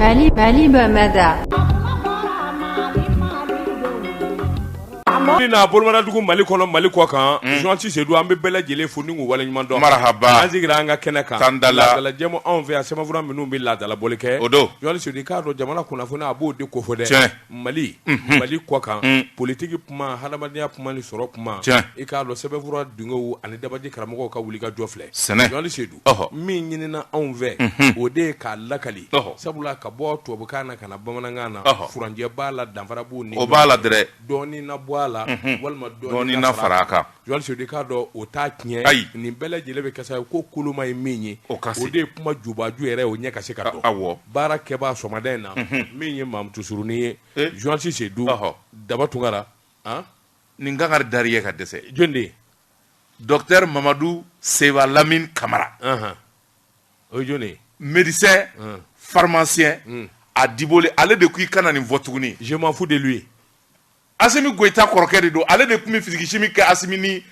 Mali Bamada. Na bolmana dugu Mali kono Mali ko kan Jean-Ti Sedou ambe bela jele foni ngo wala nyuma do marhaba anzigira anga kene kan tandala la jemo on ve asema vura minu bi la dala bolike odo Jean-Ti Sedou ka do jamana kuna fona abo de ko fode Mali Mali ko kan politique puma halamadiya puma ni soro puma e ka do sebe vura dungo ani dabaji karamo ka wuli ka jofle Jean-Ti Sedou min nyina on ve o de ka lakali sabula ka bo to bukana kana bamananga na furanje bala danfara bu ni o bala dre doni na boala walma doni na faraka Joal Sedou ka do o ta kien ni bele jele be kasa ko kuluma e minyi o de kuma jubaju ere o nya kase ka do bara keba somaden na minyi mam tusuruni Joal Sedou dabatungara ni ngangar dariye ka dese jonde docteur Mamadou Seba Lamine Camara o jone médecin pharmacien a dibole ale de kui kana ni votuguni je m'en fous de lui Asimi Goïta koroke de do ale de kumi physique chimique Asimi ni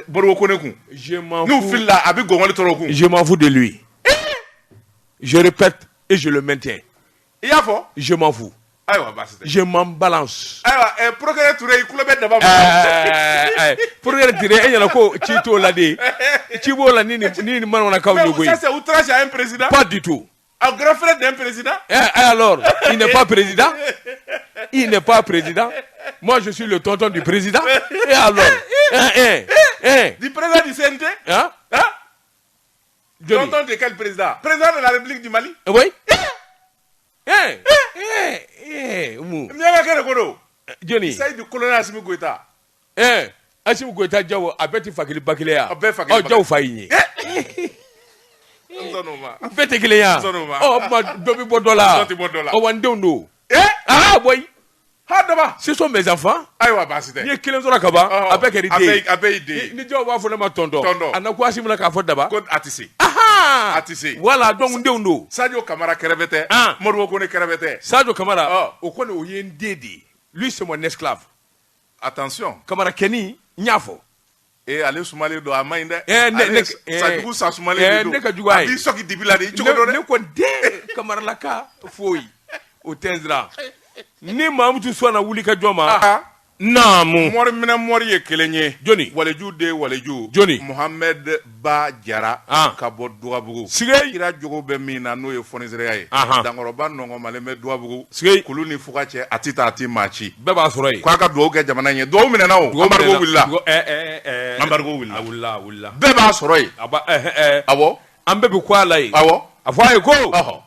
borwo koneku je m'en fous nous fil là abi gongoli toroku je m'en fous de lui je répète et je le maintiens il y a fort je m'en fous je m'en balance procureur Touré kulobe daba procureur Touré e ko chito la de chibo la ni manona kaw nyogoy ça c'est outrage à un président pas du tout un grand frère d'un président alors il n'est pas président. Il n'est pas président. Moi, je suis le tonton du président. Et alors du président du CNT Tonton de quel président? Président de la République du Mali? Oui. Johnny. C'est du colonel Assimi Goïta. Assimi Goïta, Djawo, Abeti Fakili Bakilea. Oh, Djawo Faïni. Fete Kileya. Oh, Dobi Bodola. Oh, Wandondo. Ah, boy. Ce sont mes enfants. Ni kelen sora kaba avec hérité ni jo wa fo ma tondo ana ko asimula ka fo daba ko atisi voilà donc ndewndo Sadio Camara kerevete Morwo ko ne kerevete Sadio Camara o ko ne o yendedi lui c'est mon esclave attention Camara Kenny nyafo ale sumali do amainde Sadio sa sumali do abi soki dibila de choko do ne ko de Camara laka foyi o tenzra ni mamutu sona wuli ka joma namu mori mina mori ye kelenye Johnny waleju de waleju Johnny Mohamed Ba Jara ka bo Douabougou sigay kira jogo be mina no ye fonizere ye dangoroba nongo maleme Douabougou sigay kulu ni fukache atita ati machi beba soroy kwa ka do ke jamana nye do mina nawo ambargo willa ambargo willa beba soroy aba awo ambe bi kwa lai awo afaye ko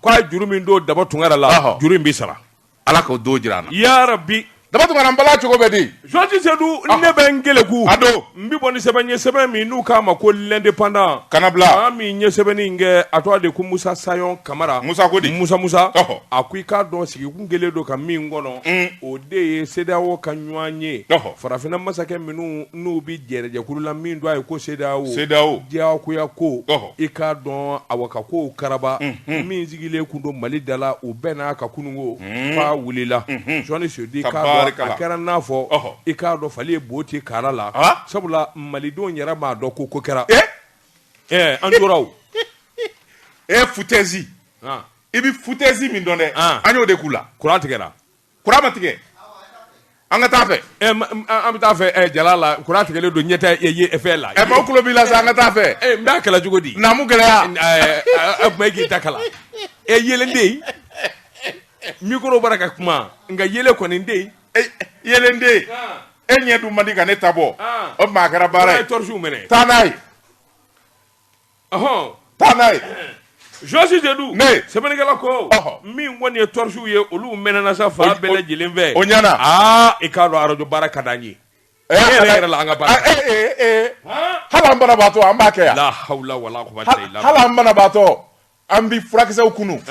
kwa jurumi ndo daba tungara la jurumi bisara ala ko do jirana ya rabbi daba tungara mbala chogo bedi Jean-Ti Sedou ne bengele ku ado mbi boni sebanye sebe mi nu kama ko l'indépendant kanabla mi nye sebeni nge atwa de ku Musa Sayon Camara Musa Kodi Musa akuika don sigi kungele do ka mi ngono o de sedawo kanywanye farafina masake minu nu bi jereje kulula mi ndo ay ko sedawo dia ko ya ko ika don awaka ko karaba mi zigile kundo Mali dala o bena ka kunungo fa wulila Jean-Ti Sedou ka akara nafo ikado fali boti karala sabula Malido nyara ma do ko kera andoraw futezi ibi futezi min donne anyo de kula kura tigera kura matige anga tafe am tafe jalala kura tigele do nyeta ye efela ma kulo bi la sa anga tafe mba kala jugodi na mu gele magi takala yele ndey mikro baraka kuma nga yele ko ndey yelende enye du mandika ne tabo o magara bare torju mene tanay tanay Jean-Ti Sedou ne sebenegala ko mi woni torju ye olu menana sa fa bele jilenve onyana ikalo arajo baraka danyi la anga baraka hala mbana bato ambake ya la hawla wala quwwata illa billah hala mbana bato ambi furakisa ukunu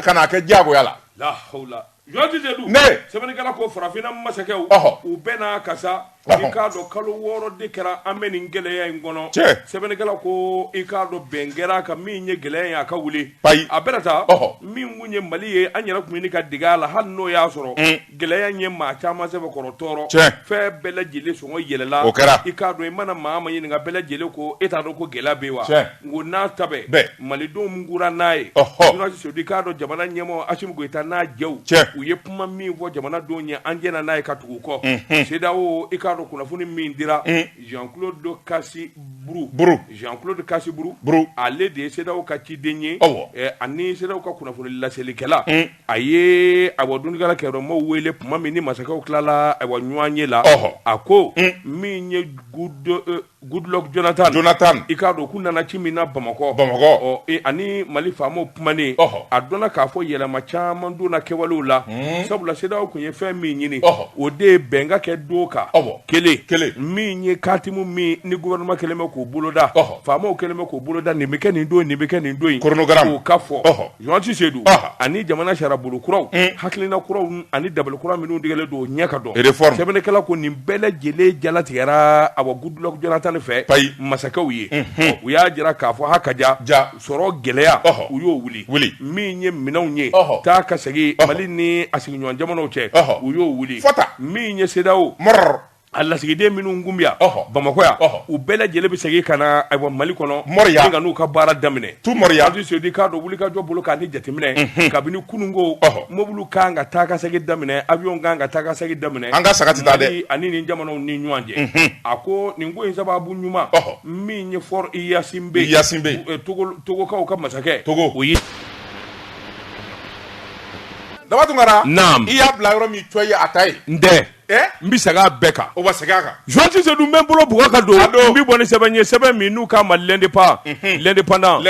kana ke jago yala la hawla Jean-Ti Sedou ne sebenegala ko farafina masakew u bena kasa i k'a dɔn kalo 6 de kɛra an bɛ nin gɛlɛya in kɔnɔ sɛbɛnnikɛla ko i k'a dɔn bɛn kɛra kan min ye gɛlɛya in a ka wuli a bɛrɛta min kun ye Mali ye an yɛrɛ kun ɲini ka dege a la hali n'o y'a sɔrɔ gɛlɛya in ye maa caman sɛbɛ kɔrɔ tɔɔrɔ fɛn bɛɛ lajɛlen sɔngɔ yɛlɛla i k'a dɔn i mana maa ma ɲininka bɛɛ lajɛlen ko e t'a dɔn ko gɛlɛya bɛ wa ngo n'a ta bɛ malidenw mun kura n'a ye i k'a dɔn jamana ɲɛmɔgɔ Asimi Goyita n'a jɛw u ye kuma min fɔ jamanadenw ye an jɛna n'a ye ka tugu kɔ CEDEAO i k'a dɔn kunnafoni min dira Jean-Claude Kasiburu Jean-Claude Kasiburu ale de ye CEDEAO ka ciden ye ani CEDEAO ka kunnafoni laselikɛla a ye awɔ dɔnnikɛla kɛyɔrɔmaw wele kuma min ni masakɛw tilala awɔ ɲɔgɔn ye la a ko min ye Goodluck Jonathan i k'a dɔn k'u nana ci min na Bamakɔ ani Mali faamaw kumanen a dɔnna k'a fɔ yɛlɛma caman donna kɛwalew la sabula CEDEAO kun ye fɛn min ɲini o de ye bɛnka kɛ don kan kelen min ye katimu min ni gouvernement kɛlen bɛ k'o boloda faamaw kɛlen bɛ k'o boloda nin bɛ kɛ nin don nin bɛ kɛ nin don k'o ka fɔ Jean Seydou ani jamana sarabolo kuraw hakilina kuraw ani dabali kura minnu digɛlen don ɲɛ ka dɔn sɛbɛnnikɛla ko nin bɛɛ lajɛlen jalatigɛra awɔ Goodluck Jonathan fɛ masakɛw ye u y'a jira k'a fɔ hakaja sɔrɔ gɛlɛya u y'o wuli min ye minɛnw ye taa ka segin Mali ni a sigiɲɔgɔn jamanaw cɛ u y'o wuli min ye CEDEAO a lasigiden minnu kun biya Bamakɔ yan u bɛɛ lajɛlen bɛ segin ka na Mali kɔnɔ ni ka n'u ka baara daminɛ Jean Seydou k'a dɔn wulikajɔ bolo k'a ni jateminɛ kabini kununko mobili kan ka taa ka segin daminɛ avion kan ka taa ka segin daminɛ an ka saga tɛ taa dɛ ani nin jamanaw ni ɲɔgɔn cɛ a ko nin ko in sababu ɲuman min ye Fort Yasinbe Togokaw ka masakɛ o ye Dabatungara i y'a bila yɔrɔ min coye a ta ye n tɛ n bɛ segin a bɛɛ kan o bɛ segin a kan Jean Seydou n bɛ n bolo bugɔ ka don n bɛ bɔ ni sɛbɛn ye sɛbɛn min n'u k'a ma l'indépendant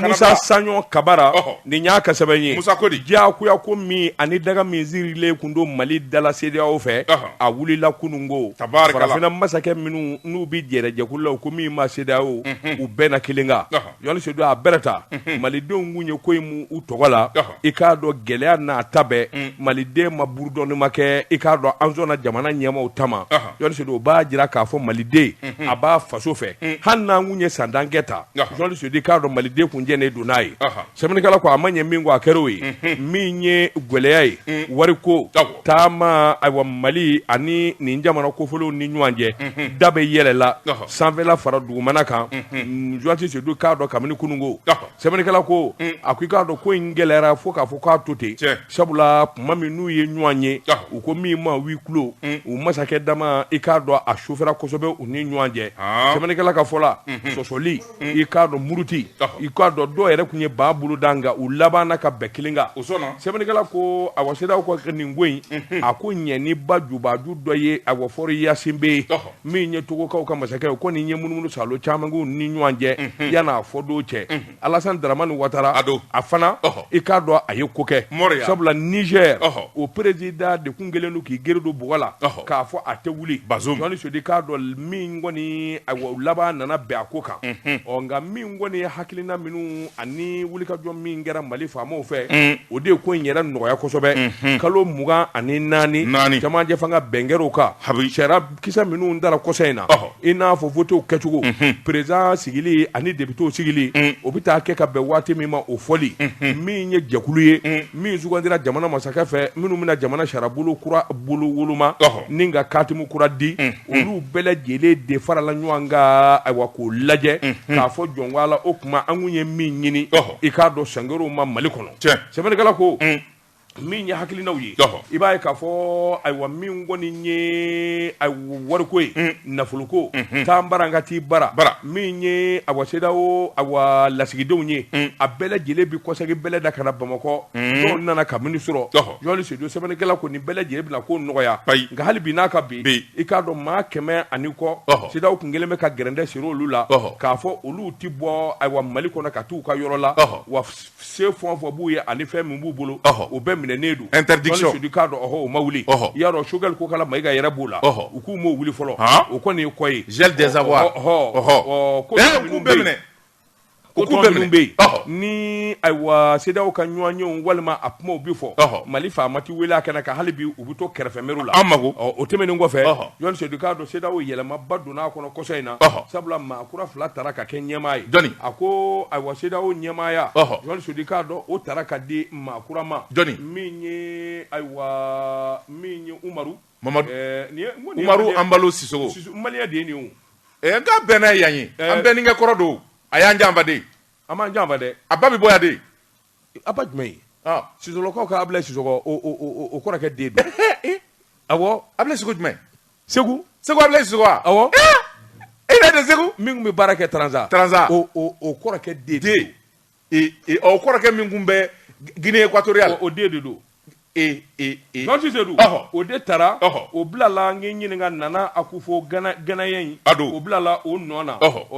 Musa Sanyo Kabara nin y'a ka sɛbɛn ye diyagoya ko min ani daga min zirilen kun don Mali dala CEDEAO fɛ a wulila kununko farafinna masakɛ minnu n'u bɛ jɛrɛjɛkulu la ko min ma CEDEAO u bɛɛ na kelen kan Jean Seydou a bɛrɛta malidenw kun ye ko in u tɔgɔ la i k'a dɔn gɛlɛya n'a ta bɛɛ maliden ma burudɔnni ma kɛ i k'a dɔn an sɔnna jamana ɲɛmaw tama Jean Seydou o b'a jira k'a fɔ maliden a b'a faso fɛ hali n'an kun ye san dankɛ ta Jean Seydou k'a dɔn maliden kun jɛnnen don n'a ye sɛbɛnnikɛla ko a ma ɲɛ min kɔ a kɛr'o ye min ye gwɛlɛya ye wariko taama ayiwa Mali ani nin jamana kofɔlenw ni ɲɔgɔn cɛ da bɛ yɛlɛla sanfɛla fara dugumana kan Jean Seydou k'a dɔn kabini kununko sɛbɛnnikɛla ko a ko i k'a dɔn ko in gɛlɛyara fo k'a fɔ k'a to ten sabula kuma min n'u ye ɲɔgɔn ye u ko min ma huis clos u masakɛ dama i k'a dɔn a sufɛra kosɛbɛ u ni ɲɔgɔn cɛ sɛbɛnnikɛla ka fɔ la sɔsɔli i k'a dɔn muruti i k'a dɔn dɔw yɛrɛ kun ye baa bolo da nka u labanna ka bɛn kelen kan sɛbɛnnikɛla ko awɔ CEDEAO ka nin ko in a ko ɲɛni ba jubaju dɔ ye awɔ Fort Yasinbe min ye Togokaw ka masakɛ ko nin ye munumunu salo caman k'u ni ɲɔgɔn cɛ yan'a fɔ don cɛ Alassane Dramane Ouattara a fana i k'a dɔn a ye ko kɛ sabula Niger o président de kun kelen don k'i gere don bɔgɔ la k'a fɔ a tɛ wuli Jean Seydou k'a dɔn min kɔni awɔ laban nana bɛn a ko kan nka min kɔni ye hakilina minnu ani wulikajɔ min kɛra Mali faamaw fɛ o de ye ko in yɛrɛ nɔgɔya kosɛbɛ kalo 24 camancɛ fanga bɛnkɛr'o kan sariya kisɛ minnu dara kɔsɛ in na i n'a fɔ votew kɛcogo président sigili ani députés sigili o bɛ taa kɛ ka bɛn waati min ma o fɔli min ye jɛkulu ye min sugandira jamana masakɛ fɛ minnu bɛna jamana sarabolo kura bolo woloma ni ka katimu kura di olu bɛɛ lajɛlen de farala ɲɔgɔn kan ayiwa k'o lajɛ k'a fɔ jɔnwala o kuma an kun ye min ɲini i k'a dɔn sangɛrɛw ma Mali kɔnɔ sɛbɛnnikɛla ko min ye hakilinaw ye i b'a ye k'a fɔ ayiwa min kɔni ye wariko ye nafoloko taa bara n ka t'i bara min ye ayiwa CEDEAO ayiwa lasigidenw ye a bɛɛ lajɛlen bi kɔsɛgi bɛlɛ da ka na Bamakɔ dɔw nana ka min sɔrɔ Jean Seydou sɛbɛnnikɛla ko nin bɛɛ lajɛlen bɛna ko nɔgɔya nka hali bi n'a ka bi i k'a dɔn maa 100 ani kɔ CEDEAO kun kelen bɛ ka gɛrɛndɛ siri olu la k'a fɔ olu ti bɔ ayiwa Mali kɔnɔ ka t'u ka yɔrɔ la wa se fɛn o fɛn b'u ye ani fɛn min b'u bolo o bɛɛ minɛnen don interdiction Seydou k'a dɔn o ma wuli i y'a dɔn Choguel ko kala Mayiga yɛrɛ b'o la u k'u m'o wuli fɔlɔ o kɔni ye kɔ ye gel des avoirs ko ko tɔn minnu bɛ yen ni ayiwa CEDEAO ka ɲɔgɔn ye walima a kumaw bi fɔ Mali faama ti wele a kɛnɛ kan hali bi u bɛ to kɛrɛfɛmɛriw la an mago o tɛmɛnen kɔfɛ Yoni Seydou k'a dɔn CEDEAO yɛlɛmaba donna a kɔnɔ kɔsɔ in na sabula maakura 2 taara ka kɛ ɲɛmaa ye a ko ayiwa CEDEAO ɲɛmaaya Yoni Seydou k'a dɔn o taara ka di maakura ma min ye ayiwa min ye Umaru Mamadu Umaru Ambalo Sisoko Malien de ye nin ye n ka bɛn n'a ye yan ye an bɛɛ ni kɛ kɔrɔ don a y'an janfa de a m'an janfa dɛ a ba bɛ bɔ yan de a ba jumɛn ye Sisolakaw ka Ablaye Sisoko o kɔrɔkɛ den don awɔ Ablaye Sisoko jumɛn Segu Ablaye Sisoko awɔ e yɛrɛ de Segu min kun bɛ baara kɛ Transa o kɔrɔkɛ den o kɔrɔkɛ min kun bɛ Guinée équatoriale o den de don non si Seydou o de taara o bilala n ɲininka Nana Akufo Ganayɛn in o bilala o nɔ na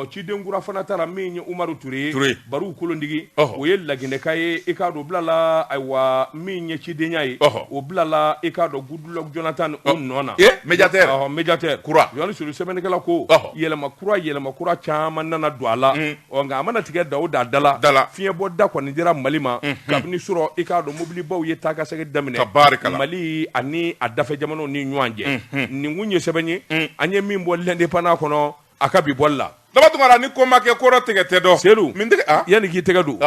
ciden kura fana taara min ye Umaru Ture Baru Kolondigi o ye Laginɛka ye i k'a dɔn o bilala ayiwa min ye cidenya ye o bilala i k'a dɔn Goodluck Jonathan o nɔ na médiateur kura Yoni Seydou sɛbɛnnikɛla ko yɛlɛma kura caman nana don a la nka a mana tigɛ da o da la fiɲɛ bɔ da kɔni dira Mali ma kabini sɔrɔ i k'a dɔn mobilibaw ye taa ka segin daminɛ Mali ani a dafɛ jamanaw ni ɲɔgɔn cɛ nin kun ye sɛbɛn ye an ye min bɔ l'indépendance kɔnɔ a ka bi bɔli la Dabatungara ni ko ma kɛ kɔrɔ tigɛ tɛ dɔn Seydou yanni k'i tɛgɛ don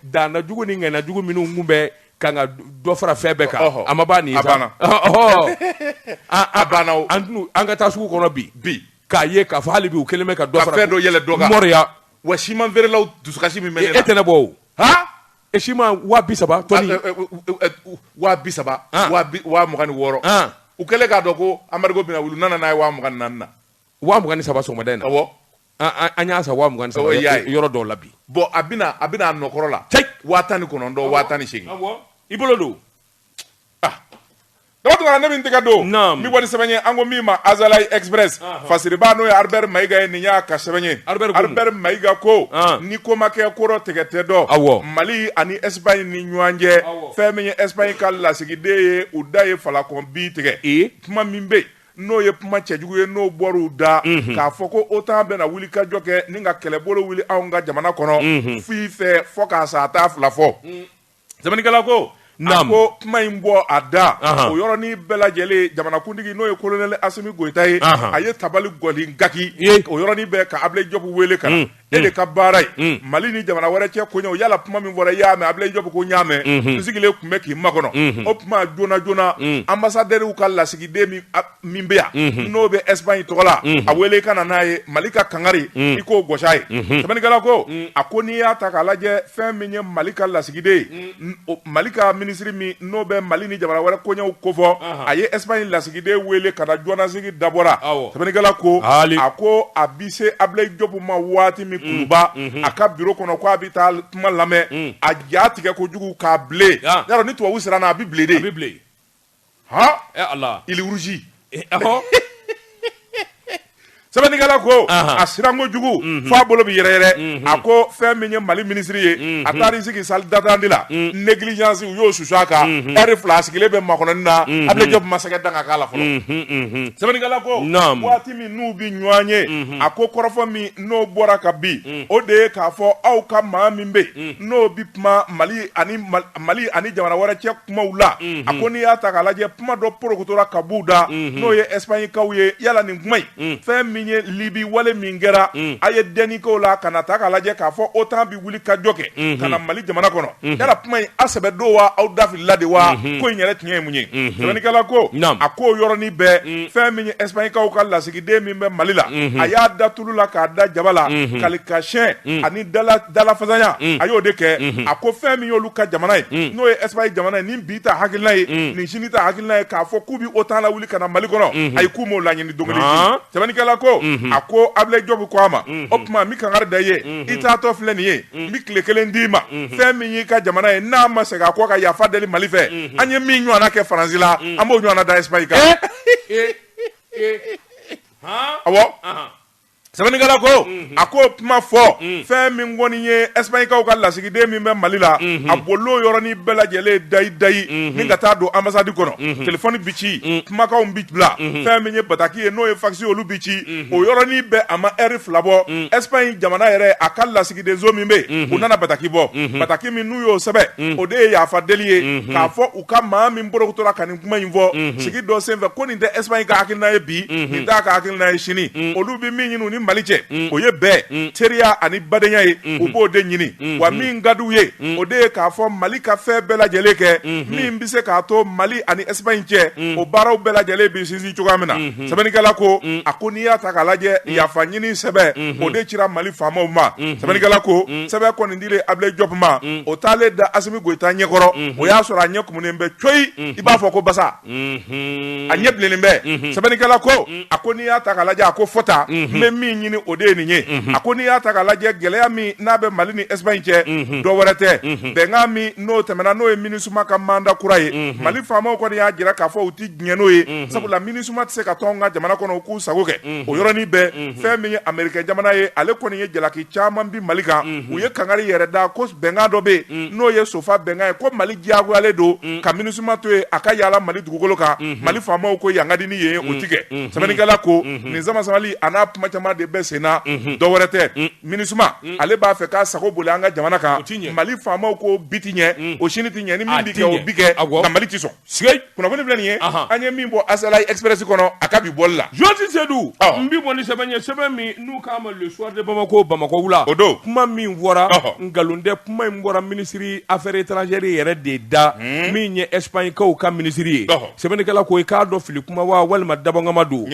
daanajugu ni ŋanajugu minnu kun bɛ kan ka dɔ fara fɛn bɛɛ kan a ma ban nin sa a banna an ka taa sugu kɔnɔ bi k'a ye k'a fɔ hali bi u kelen bɛ ka dɔ fara fɛn dɔ yɛlɛ dɔ kan Mɔriya wa siman feerelaw dusukasi min bɛ ne la e tɛ ne bɔ o e si ma 30,000 tɔni 20,000 u kɛlen k'a dɔn ko Amadu bɛna wuli nana n'a ye 24,000 na 23 sɔgɔmada in na awɔ an y'a san 23 yɔrɔ dɔw la bi bon a bɛna a nɔkɔrɔ la 19,000 18,000 awɔ i bolo don Dabatungara ne min tɛgɛ don min bɔ ni sɛbɛn ye an ko min ma Azalaï Express fasiriba n'o ye Albert Maïga ye nin y'a ka sɛbɛn ye Albert Maïga ko ni ko ma kɛ kɔrɔ tigɛ tɛ dɔn Mali ani Espagne ni ɲɔgɔn cɛ fɛn min ye Espagne ka lasigiden ye u da ye falakɔn bi tigɛ kuma min bɛ n'o ye kuma cɛjugu ye n'o bɔr'u da k'a fɔ ko OTAN bɛna wuli ka jɔ kɛ ni ka kɛlɛbolo wuli anw ka jamana kɔnɔ f'i fɛ fɔ k'a sa a t'a fila fɔ sɛbɛnnikɛla ko a ko kuma in bɔ a da o yɔrɔnin bɛɛ lajɛlen jamanakuntigi n'o ye colonel Asimi Goïta ye a ye tabali gɔli gaki o yɔrɔnin bɛɛ ka Ablaye Diop wele ka na e de ka baara ye Mali ni jamana wɛrɛ cɛ koɲɛw yala kuma min fɔra i y'a mɛn Ablaye Diop ko n y'a mɛn n sigilen tun bɛ k'i makɔnɔ o kuma joona ambassadɛriw ka lasigiden min bɛ yan n'o bɛ Espagne tɔgɔ la a wele ka na n'a ye Mali ka kangari i k'o gosi a ye sɛbɛnnikɛla ko a ko n'i y'a ta k'a lajɛ fɛn min ye Mali ka lasigiden ye Mali ka minisiri min n'o bɛ Mali ni jamana wɛrɛ koɲɛw kofɔ a ye Espagne lasigiden wele ka na jɔnnasigi dabɔra sɛbɛnnikɛla ko a ko a bi se Ablaye Diop ma waati min kuluba a ka bureau kɔnɔ ko a bɛ taa kuma lamɛn a ja tigɛ kojugu k'a bilen yarɔ ni tubabu sera n'a a bɛ bilen de a bɛ bilen Allah il rougi sɛbɛnnikɛla ko a siran kojugu f'a bolo bɛ yɛrɛyɛrɛ a ko fɛn min ye Mali minisiri ye a taara i sigi salle d'attente la négligence u y'o susu a kan heure 2 a sigilen bɛ makɔnɔni na Ablaye Diop ma se ka dan ka k'a la fɔlɔ sɛbɛnnikɛla ko waati min n'u bɛ ɲɔgɔn ye a ko kɔrɔfɔ min n'o bɔra ka bin o de ye k'a fɔ aw ka maa min bɛ n'o bɛ kuma Mali ani jamana wɛrɛ cɛ kumaw la a ko n'i y'a ta k'a lajɛ kuma dɔ porokotora ka b'u da n'o ye Espagne kaw ye yala nin kuma in fɛn min ye Libi wale min kɛra a ye dɛnni k'o la ka na ta k'a lajɛ k'a fɔ OTAN bɛ wuli ka jɔ kɛ ka na Mali jamana kɔnɔ yala kuma in a sɛbɛ don wa aw dafilila de wa ko in yɛrɛ tiɲɛ ye mun ye sɛbɛnnikɛla ko a k'o yɔrɔnin bɛɛ fɛn min ye Espagne kaw ka lasigiden min bɛ Mali la a y'a da tulu la k'a da jaba la kalikasiyɛn ani dalafasanya a y'o de kɛ a ko fɛn min y'olu ka jamana ye n'o ye Espagne jamana ye nin bi ta hakilina ye nin sini ta hakilina ye k'a fɔ k'u bɛ OTAN la wuli ka na Mali kɔnɔ a ye k'u m'o laɲini don kelen sɛbɛnnikɛla ko a ko Ablaye Diop ko a ma o tuma mi kangari da ye i taatɔ filɛ nin ye n bi tile kelen d'i ma fɛn min y'i ka jamana ye n'a ma segin a kɔ ka yafa deli Mali fɛ an ye min ɲɔgɔnna kɛ Faransi la an b'o ɲɔgɔnna da Espagne kan awɔ sɛbɛnnikɛla ko a ko kuma fɔ fɛn min kɔni ye Espagnekaw ka lasigiden min bɛ Mali la a bol'o yɔrɔnin bɛɛ lajɛlen dayi ni ka taa don ambassade kɔnɔ telefɔni bi ci kumakanw bi bila fɛn min ye bataki ye n'o ye fax olu bi ci o yɔrɔnin bɛɛ a ma heure 2 bɔ Espagne jamana yɛrɛ a ka lasigiden zo min bɛ u nana bataki bɔ bataki min n'u y'o sɛbɛ o de ye yafa deli ye k'a fɔ u ka maa min borokotora ka nin kuma in fɔ sigi dɔ senfɛ ko nin tɛ Espagne ka hakilina ye bi nin t'a ka hakilina ye sini olu bi min ɲini u ni Mali cɛ o ye bɛɛ teriya ani badenya ye u b'o de ɲini wa min ka d'u ye o de ye k'a fɔ Mali ka fɛn bɛɛ lajɛlen kɛ min bɛ se k'a to Mali ani Espagne cɛ o baaraw bɛɛ lajɛlen bi sinsin cogoya min na sɛbɛnnikɛla ko a ko n'i y'a ta k'a lajɛ yafa ɲini sɛbɛ o de cira Mali faamaw ma sɛbɛnnikɛla ko sɛbɛ kɔni dilen Abilaye Diop ma o t'ale da Asimi Goyita ɲɛkɔrɔ o y'a sɔrɔ a ɲɛ kumunen bɛ coyi i b'a fɔ ko basa a ɲɛ bilennen bɛ sɛbɛnnikɛla ko a ko n'i y'a ta k'a lajɛ a ko fɔta n bɛ min ɲini o de ye nin ye a ko n'i y'a ta k'a lajɛ gɛlɛya min n'a bɛ Mali ni Espagne cɛ dɔ wɛrɛ tɛ bɛnkan min n'o tɛmɛna n'o ye MINUSMA ka mandat kura ye Mali faamaw kɔni y'a jira k'a fɔ u ti diɲɛ n'o ye sabula MINUSMA tɛ se ka to an ka jamana kɔnɔ u k'u sago kɛ o yɔrɔnin bɛɛ fɛn min ye Américain jamana ye ale kɔni ye jalaki caman bi Mali kan u ye kangari yɛrɛ da ko bɛnkan dɔ bɛ yen n'o ye sofa bɛnkan ye ko Mali diyagoyalen don ka MINUSMA to yen a ka yaala Mali dugukolo kan Mali faamaw ko yan ka di ni yen o ti kɛ sɛbɛnnikɛla ko nin zamasamali a n'a kuma caman de bɛ sen na dɔ wɛrɛ tɛ MINUSMA ale b'a fɛ k'a sago boli an ka jamana kan Mali faamaw ko bi ti ɲɛ o sini ti ɲɛ ni min bi kɛ o bi kɛ nka Mali ti sɔn kunnafoni filɛ nin ye an ye min bɔ Asalayi Express kɔnɔ a ka bi bɔli la Joti Seydou n bi bɔ ni sɛbɛn ye sɛbɛn min n'u k'a ma le soir de Bamako wula o don kuma min fɔra nkalon tɛ kuma in bɔra ministre affaires étrangères yɛrɛ de da min ye Espagnekaw ka ministre ye sɛbɛnnikɛla ko i k'a dɔn fili kuma wa walima dabɔngama don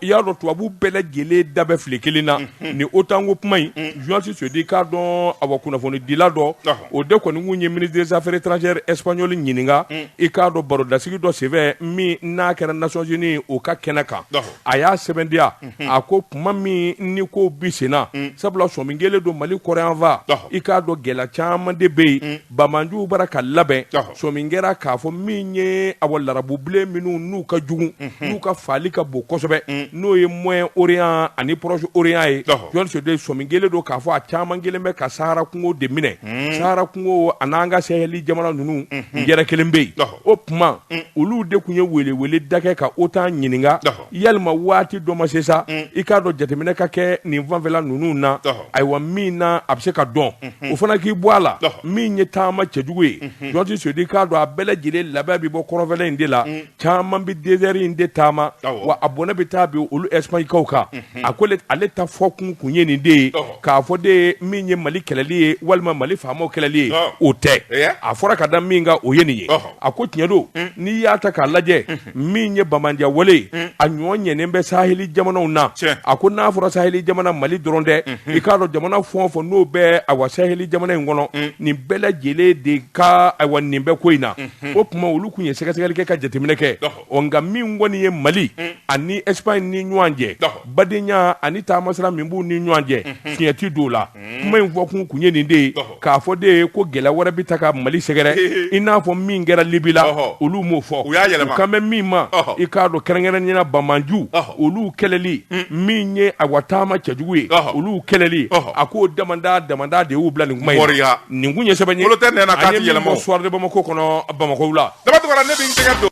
i y'a dɔn tubabu bɛɛ lajɛlen da bɛ fili kelen na ni OTAN ko kuma in Joti Seydou i k'a dɔn a kunnafoni dila dɔ o de kɔni kun ye ministre des affaires étrangères espagnol ɲininka i k'a dɔn barodasigi dɔ senfɛ min n'a kɛra Nations Unies o ka kɛnɛ kan a y'a sɛbɛntiya a ko kuma min ni ko bi senna sabula sɔmin kelen don Mali kɔrɔyanfa i k'a dɔn gɛlɛya caman de bɛ yen Bamanjuw bara ka labɛn sɔmin kɛra k'a fɔ min ye larabubilen minnu n'u ka jugu n'u ka faali ka bon kosɛbɛ n'o ye Moyen Orient ani Proche Orient ye Joti Seydou sɔmin kelen don k'a fɔ a caman kelen bɛ ka Sahara kungo de minɛ Sahara kungo a n'an ka Saheli jamana ninnu yɛrɛ kelen bɛ yen o tuma olu de tun ye wele da kɛ ka OTAN ɲininka yalima waati dɔ ma se sa i k'a dɔn jateminɛ ka kɛ nin fanfɛla ninnu na ayiwa min na a bɛ se ka dɔn o fana k'i bɔ a la min ye taama cɛjugu ye Joti Seydou i k'a dɔn a bɛɛ lajɛlen labɛn bɛ bɔ kɔrɔnfɛla in de la caman bɛ désert in de taama wa a bɔnɛ bɛ taa bin olu Espagnekaw kan a ko ale ta fɔ kun ye nin de ye k'a fɔ de ye min ye Mali kɛlɛli ye walima Mali faamaw kɛlɛli ye o tɛ a fɔra ka da min kan o ye nin ye a ko tiɲɛ don n'i y'a ta k'a lajɛ min ye Bamandiya wale a ɲɔgɔn ɲɛnen bɛ Saheli jamanaw na a ko n'a fɔra Saheli jamana Mali dɔrɔn tɛ i k'a dɔn jamana fɛn o fɛn n'o bɛ awa Saheli jamana in kɔnɔ nin bɛɛ lajɛlen de ka awa nin bɛ ko in na o tuma olu kun ye sɛgɛsɛgɛli kɛ ka jateminɛ kɛ nka min kɔni ye Mali ani Espagne ni ɲɔgɔn cɛ badenya ani taamasira min b'u ni ɲɔgɔn cɛ fiɲɛ ti don la kuma in fɔ kun ye nin de ye k'a fɔ de ye ko gɛlɛya wɛrɛ bɛ ta ka Mali sɛgɛrɛ i n'a fɔ min kɛra Libi la olu m'o fɔ u kan bɛ min ma i k'a dɔn kɛrɛnkɛrɛnnenya Bamanju olu kɛlɛli min ye awa taama cɛjugu ye olu kɛlɛli a k'o damanda de y'u bila nin kuma in na nin kun ye sɛbɛn ye an ye min bɔ soir de Bamako kɔnɔ Bamako wula dabatugara ne bɛ n tɛgɛ don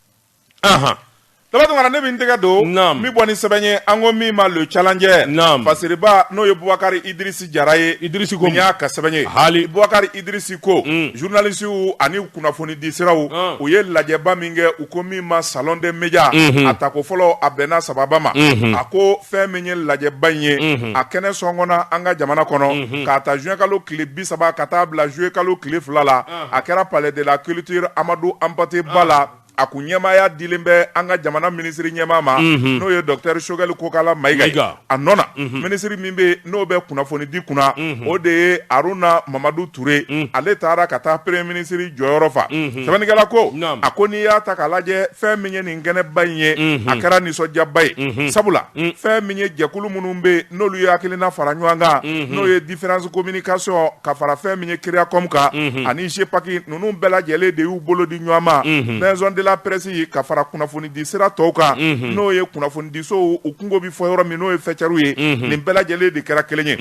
dabatugara ne bɛ n tɛgɛ don min bɔ ni sɛbɛn ye an ko min ma le challenger fasiriba n'o ye Bubakari Idrisi Jara ye Idrisi ko y'a ka sɛbɛn ye hali Bubakari Idrisi ko journalistes ani kunnafoni di siraw u ye lajɛba min kɛ u ko min ma salon des médias a tako fɔlɔ a bɛnna sababa ma a ko fɛn min ye lajɛba in ye a kɛnɛ sɔngɔnna an ka jamana kɔnɔ k'a ta juin kalo tile 30 ka taa bila juillet kalo tile 2 la a kɛra palais de la culture Amadou Hampâté Bâ la a kun ɲɛmaaya dilen bɛ an ka jamana minisiri ɲɛmaa ma n'o ye Dr Choguel Kokala Mayiga a nɔ na minisiri min bɛ n'o bɛ kunnafoni di kunna o de ye Aruna Mamadu Ture ale taara ka taa premier ministre jɔyɔrɔ fa sɛbɛnnikɛla ko a ko n'i y'a ta k'a lajɛ fɛn min ye nin kɛnɛba in ye a kɛra nisɔndiyaba ye sabula fɛn min ye jɛkulu minnu bɛ n'olu ye hakilina fara ɲɔgɔn kan n'o ye différence communication ka fara fɛn min ye CREACOM kan ani GEPAC ninnu bɛɛ lajɛlen de y'u bolo di ɲɔgɔn ma maison de la presse ka fara kunnafoni di sira tɔw kan n'o ye kunnafoni di so u kungo bi fɔ yɔrɔ min n'o ye fɛcɛriw ye nin bɛɛ lajɛlen de kɛra kelen ye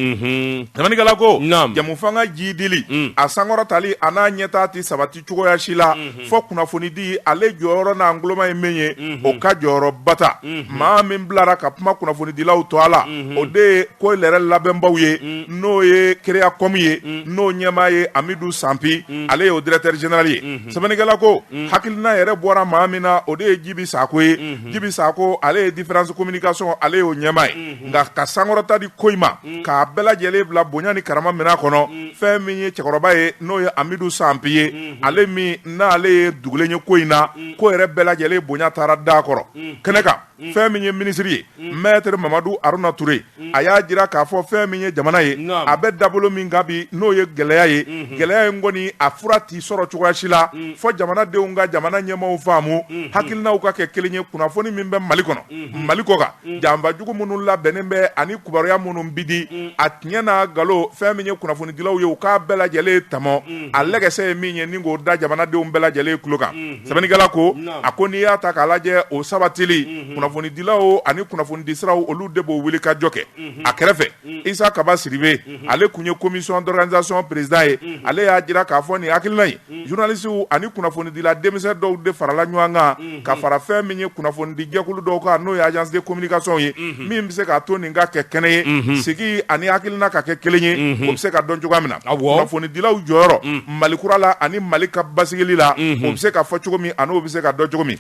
tɛmɛnikɛla ko jamu fanga ji dili a sankɔrɔtali a n'a ɲɛtaa ti sabati cogoya si la fɔ kunnafoni di ale jɔyɔrɔ n'a nguloma ye min ye o ka jɔyɔrɔ bata maa min bilara ka kuma kunnafoni dilaw to a la o de ye ko yɛrɛ labɛnbaw ye n'o ye Créa Com ye n'o ɲɛmaa ye Amidu Sanpi ale ye o directeur général ye sɛbɛnnikɛla ko hakilina yɛrɛ bɔra maa min na o de ye Jibi Sako ye Jibi Sako ale ye différence communication ale ye o ɲɛmaa ye nka ka sankɔrɔta di ko in ma k'a bɛɛ lajɛlen bila bonya ni karama minɛ kɔnɔ fɛn min ye cɛkɔrɔba ye n'o ye Amidu Sanpi ye ale min n'ale ye dugulen ye ko in na ko yɛrɛ bɛɛ lajɛlen bonya taara da kɔrɔ kɛnɛ kan fɛn min ye minisiri ye Maître Mamadu Aruna Touré a y'a jira k'a fɔ fɛn min ye jamana ye a bɛ dabolo min kan bi n'o ye gɛlɛya ye gɛlɛya in kɔni a fura t'i sɔrɔ cogoya si la fɔ jamanadenw ka jamana ɲɛmaaw faamu hakilinaw ka kɛ kelen ye kunnafoni min bɛ Mali kɔnɔ Mali kɔ kan janfa jugu minnu labɛnnen bɛ ani kibaruya minnu bi di a tiɲɛ n'a nkalon fɛn min ye kunnafoni dilaw ye u k'a bɛɛ lajɛlen tɔmɔ a lɛgɛsɛ ye min ye ni k'o da jamanadenw bɛɛ lajɛlen tulo kan sɛbɛnnikɛla ko a ko n'i y'a ta k'a lajɛ o sabatili kunnafoni dilaw ani kunnafoni di siraw olu de b'o wuli ka jɔ kɛ a kɛrɛfɛ Isa Kaba Siribe ale kun ye commission d'organisation président ye ale y'a jira k'a fɔ nin hakilina ye journalistes ani kunnafoni dila denmisɛn dɔw de farala ɲɔgɔn kan ka fara fɛn min ye kunnafoni di jɛkulu dɔw kan n'o ye agence de communication ye min bɛ se k'a to nin ka kɛ kɛnɛ ye sigi ani hakilina ka kɛ kelen ye o bɛ se ka dɔn cogoya min na kunnafoni dilaw jɔyɔrɔ Mali kura la ani Mali ka basigili la o bɛ se ka fɔ cogo min ani o bɛ se ka dɔn cogo min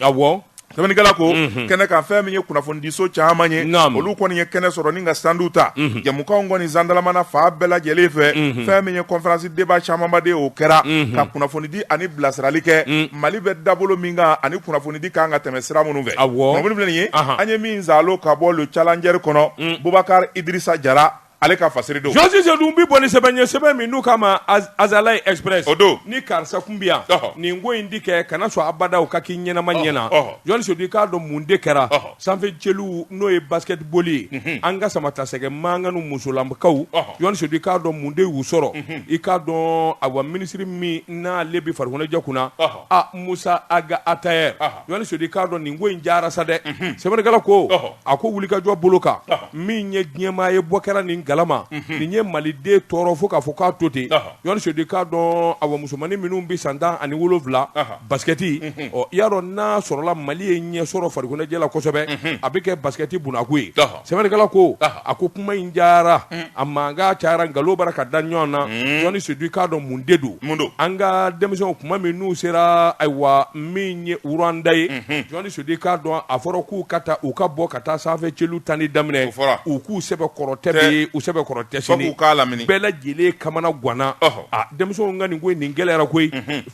sɛbɛnnikɛla ko kɛnɛ kan fɛn min ye kunnafoni di so caman ye olu kɔni ye kɛnɛ sɔrɔ ni ka standu ta jamukanw kɔni zandalamana fa bɛɛ lajɛlen fɛ fɛn min ye conférence débat camanba de o kɛra ka kunnafoni di ani bilasirali kɛ Mali bɛ dabolo min kan ani kunnafoni di kan ka tɛmɛ sira minnu fɛ kunnafoni filɛ nin ye an ye min zalo ka bɔ le challenger kɔnɔ Boubacar Idrissa Jara ale ka fasiri do Josi Sedum bi boni sɛbɛn min n'u kama Azalai Express odo ni karisa kun bi yan nin ko in di kɛ kana sɔn abada o ka k'i ɲɛnama ɲɛna Josi Sedum k'a dɔn mun de kɛra sanfɛ cɛlu n'o ye basketball ye an ka samata sɛgɛ manganu musolamakaw Josi Sedum k'a dɔn mun de y'u sɔrɔ i k'a dɔn awa ministre min n'ale bi farikoloɲɛjɛ kunna Musa Aga Atayer Josi Sedum k'a dɔn nin ko in diyara sa dɛ sɛbɛnnikɛla ko a ko wulikajɔ bolo kan min ye diɲɛmaa ye bɔ kɛra nin galama nin ye maliden tɔɔrɔ fo k'a fɔ k'a to ten Josi Sedum k'a dɔn awa musomanin minnu bi san 17 basketi i y'a dɔn n'a sɔrɔla Mali ye ɲɛ sɔrɔ farikoloɲɛjɛ la kosɛbɛ a bɛ kɛ basketi bunako ye sɛbɛnnikɛla ko a ko kuma in diyara a mankan cayara nkalon bara ka da ɲɔgɔn na Josi Sedum k'a dɔn mun de don an ka denmisɛnw kuma min n'u sera ayiwa min ye Uranda ye Josi Sedum k'a dɔn a fɔra k'u ka taa u ka bɔ ka taa sanfɛ celu tani daminɛ u k'u sɛbɛ kɔrɔtɛ bɛ u sɛbɛ kɔrɔ tɛ sini bɛɛ lajɛlen kamana ganna denmisɛnw ka nin ko nin gɛlɛyara koyi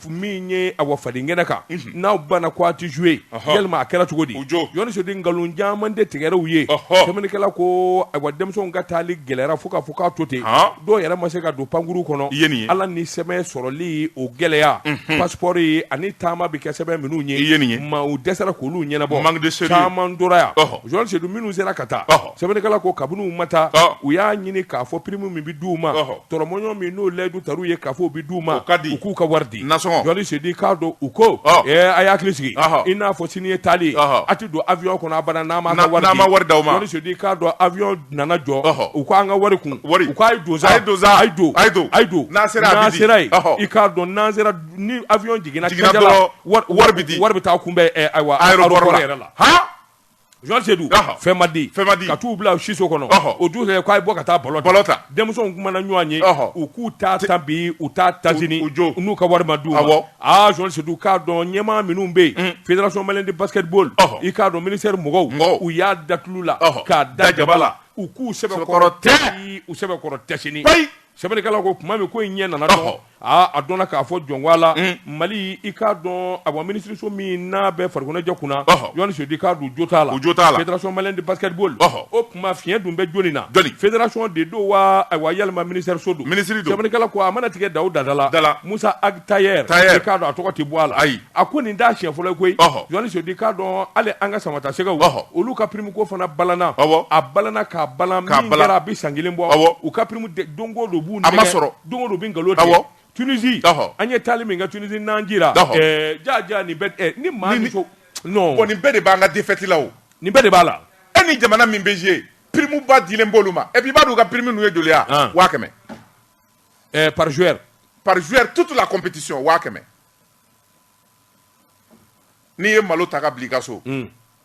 min ye awa faden kɛnɛ kan n'aw banna ko a tɛ jouer yalima a kɛra cogo di Josi Sedum nkalon caman de tigɛra u ye sɛbɛnnikɛla ko awa denmisɛnw ka taali gɛlɛyara fo k'a fɔ k'a to ten dɔw yɛrɛ ma se ka don pankuru kɔnɔ ala ni sɛbɛn sɔrɔli o gɛlɛya passeport ye ani taama bɛ kɛ sɛbɛn minnu ye ma u dɛsɛra k'olu ɲɛnabɔ caman tora yan Josi Sedum minnu sera ka taa sɛbɛnnikɛla ko kabini u ma taa u y'a ɲini k'a fɔ prime min bi d'u ma tɔrɔmɔɲɔ min n'o layidu tar'u ye k'a fɔ u bi d'u ma u k'u ka wari di Josi Sedum k'a dɔn u ko a y'a hakili sigi i n'a fɔ sini ye taali ye a tɛ don avion kɔnɔ abada n'a ma wari d'aw ma Josi Sedum k'a dɔn avion nana jɔ u ko an ka wari kun u k'a ye don a ye don n'a sera yen i k'a dɔn n'an sera ni avion jiginna dɔrɔn wari bɛ taa kunbɛn aéroport yɛrɛ la Josi Sedum fɛn ma di ka t'u bila siso kɔnɔ o dugusɛ k'a ye bɔ ka taa bɔlɔ ta denmisɛnw kumana ɲɔgɔn ye u k'u ta ta bi u ta ta sini n'u ka wari ma d'u ma Josi Sedum k'a dɔn ɲɛmaa minnu bɛ yen fédération malienne de basketball i k'a dɔn ministère mɔgɔw u y'a datulu la k'a da jaba la u k'u sɛbɛkɔrɔ tɛ sini sɛbɛnnikɛla ko kuma min ko in ɲɛ nana dɔn a dɔnna k'a fɔ jɔnwa la Mali i k'a dɔn awa ministre min n'a bɛ farikoloɲɛjɛ kunna Josi Sedum k'a don jo t'a la fédération malienne de basketball o kuma fiɲɛ dun bɛ joli na fédération de don wa ayiwa yalima ministère so don sɛbɛnnikɛla ko a mana tigɛ dawu dada la Musa Agtayer i k'a dɔn a tɔgɔ tɛ bɔ a la a ko nin t'a siɲɛ fɔlɔ ye koyi Josi Sedum k'a dɔn hali an ka samata sɛgɛw olu ka prime ko fana balana a balana k'a balan min kɛra a bɛ san 1 bɔ u ka prime don o don b'u nɛgɛ don o don bɛ nkalon tigɛ Tunisie an ye taali min kɛ Tunisie n'an jira ja nin bɛɛ ni maa ni non bon nin bɛɛ de b'an ka défaite la o nin bɛɛ de b'a la e ni jamana min bɛ jouer prime ba dilen b'olu ma et puis i b'a dɔn u ka prime ninnu ye joli ye 100 000 par joueur toute la compétition 100 000 n'i ye malo ta ka bila i ka so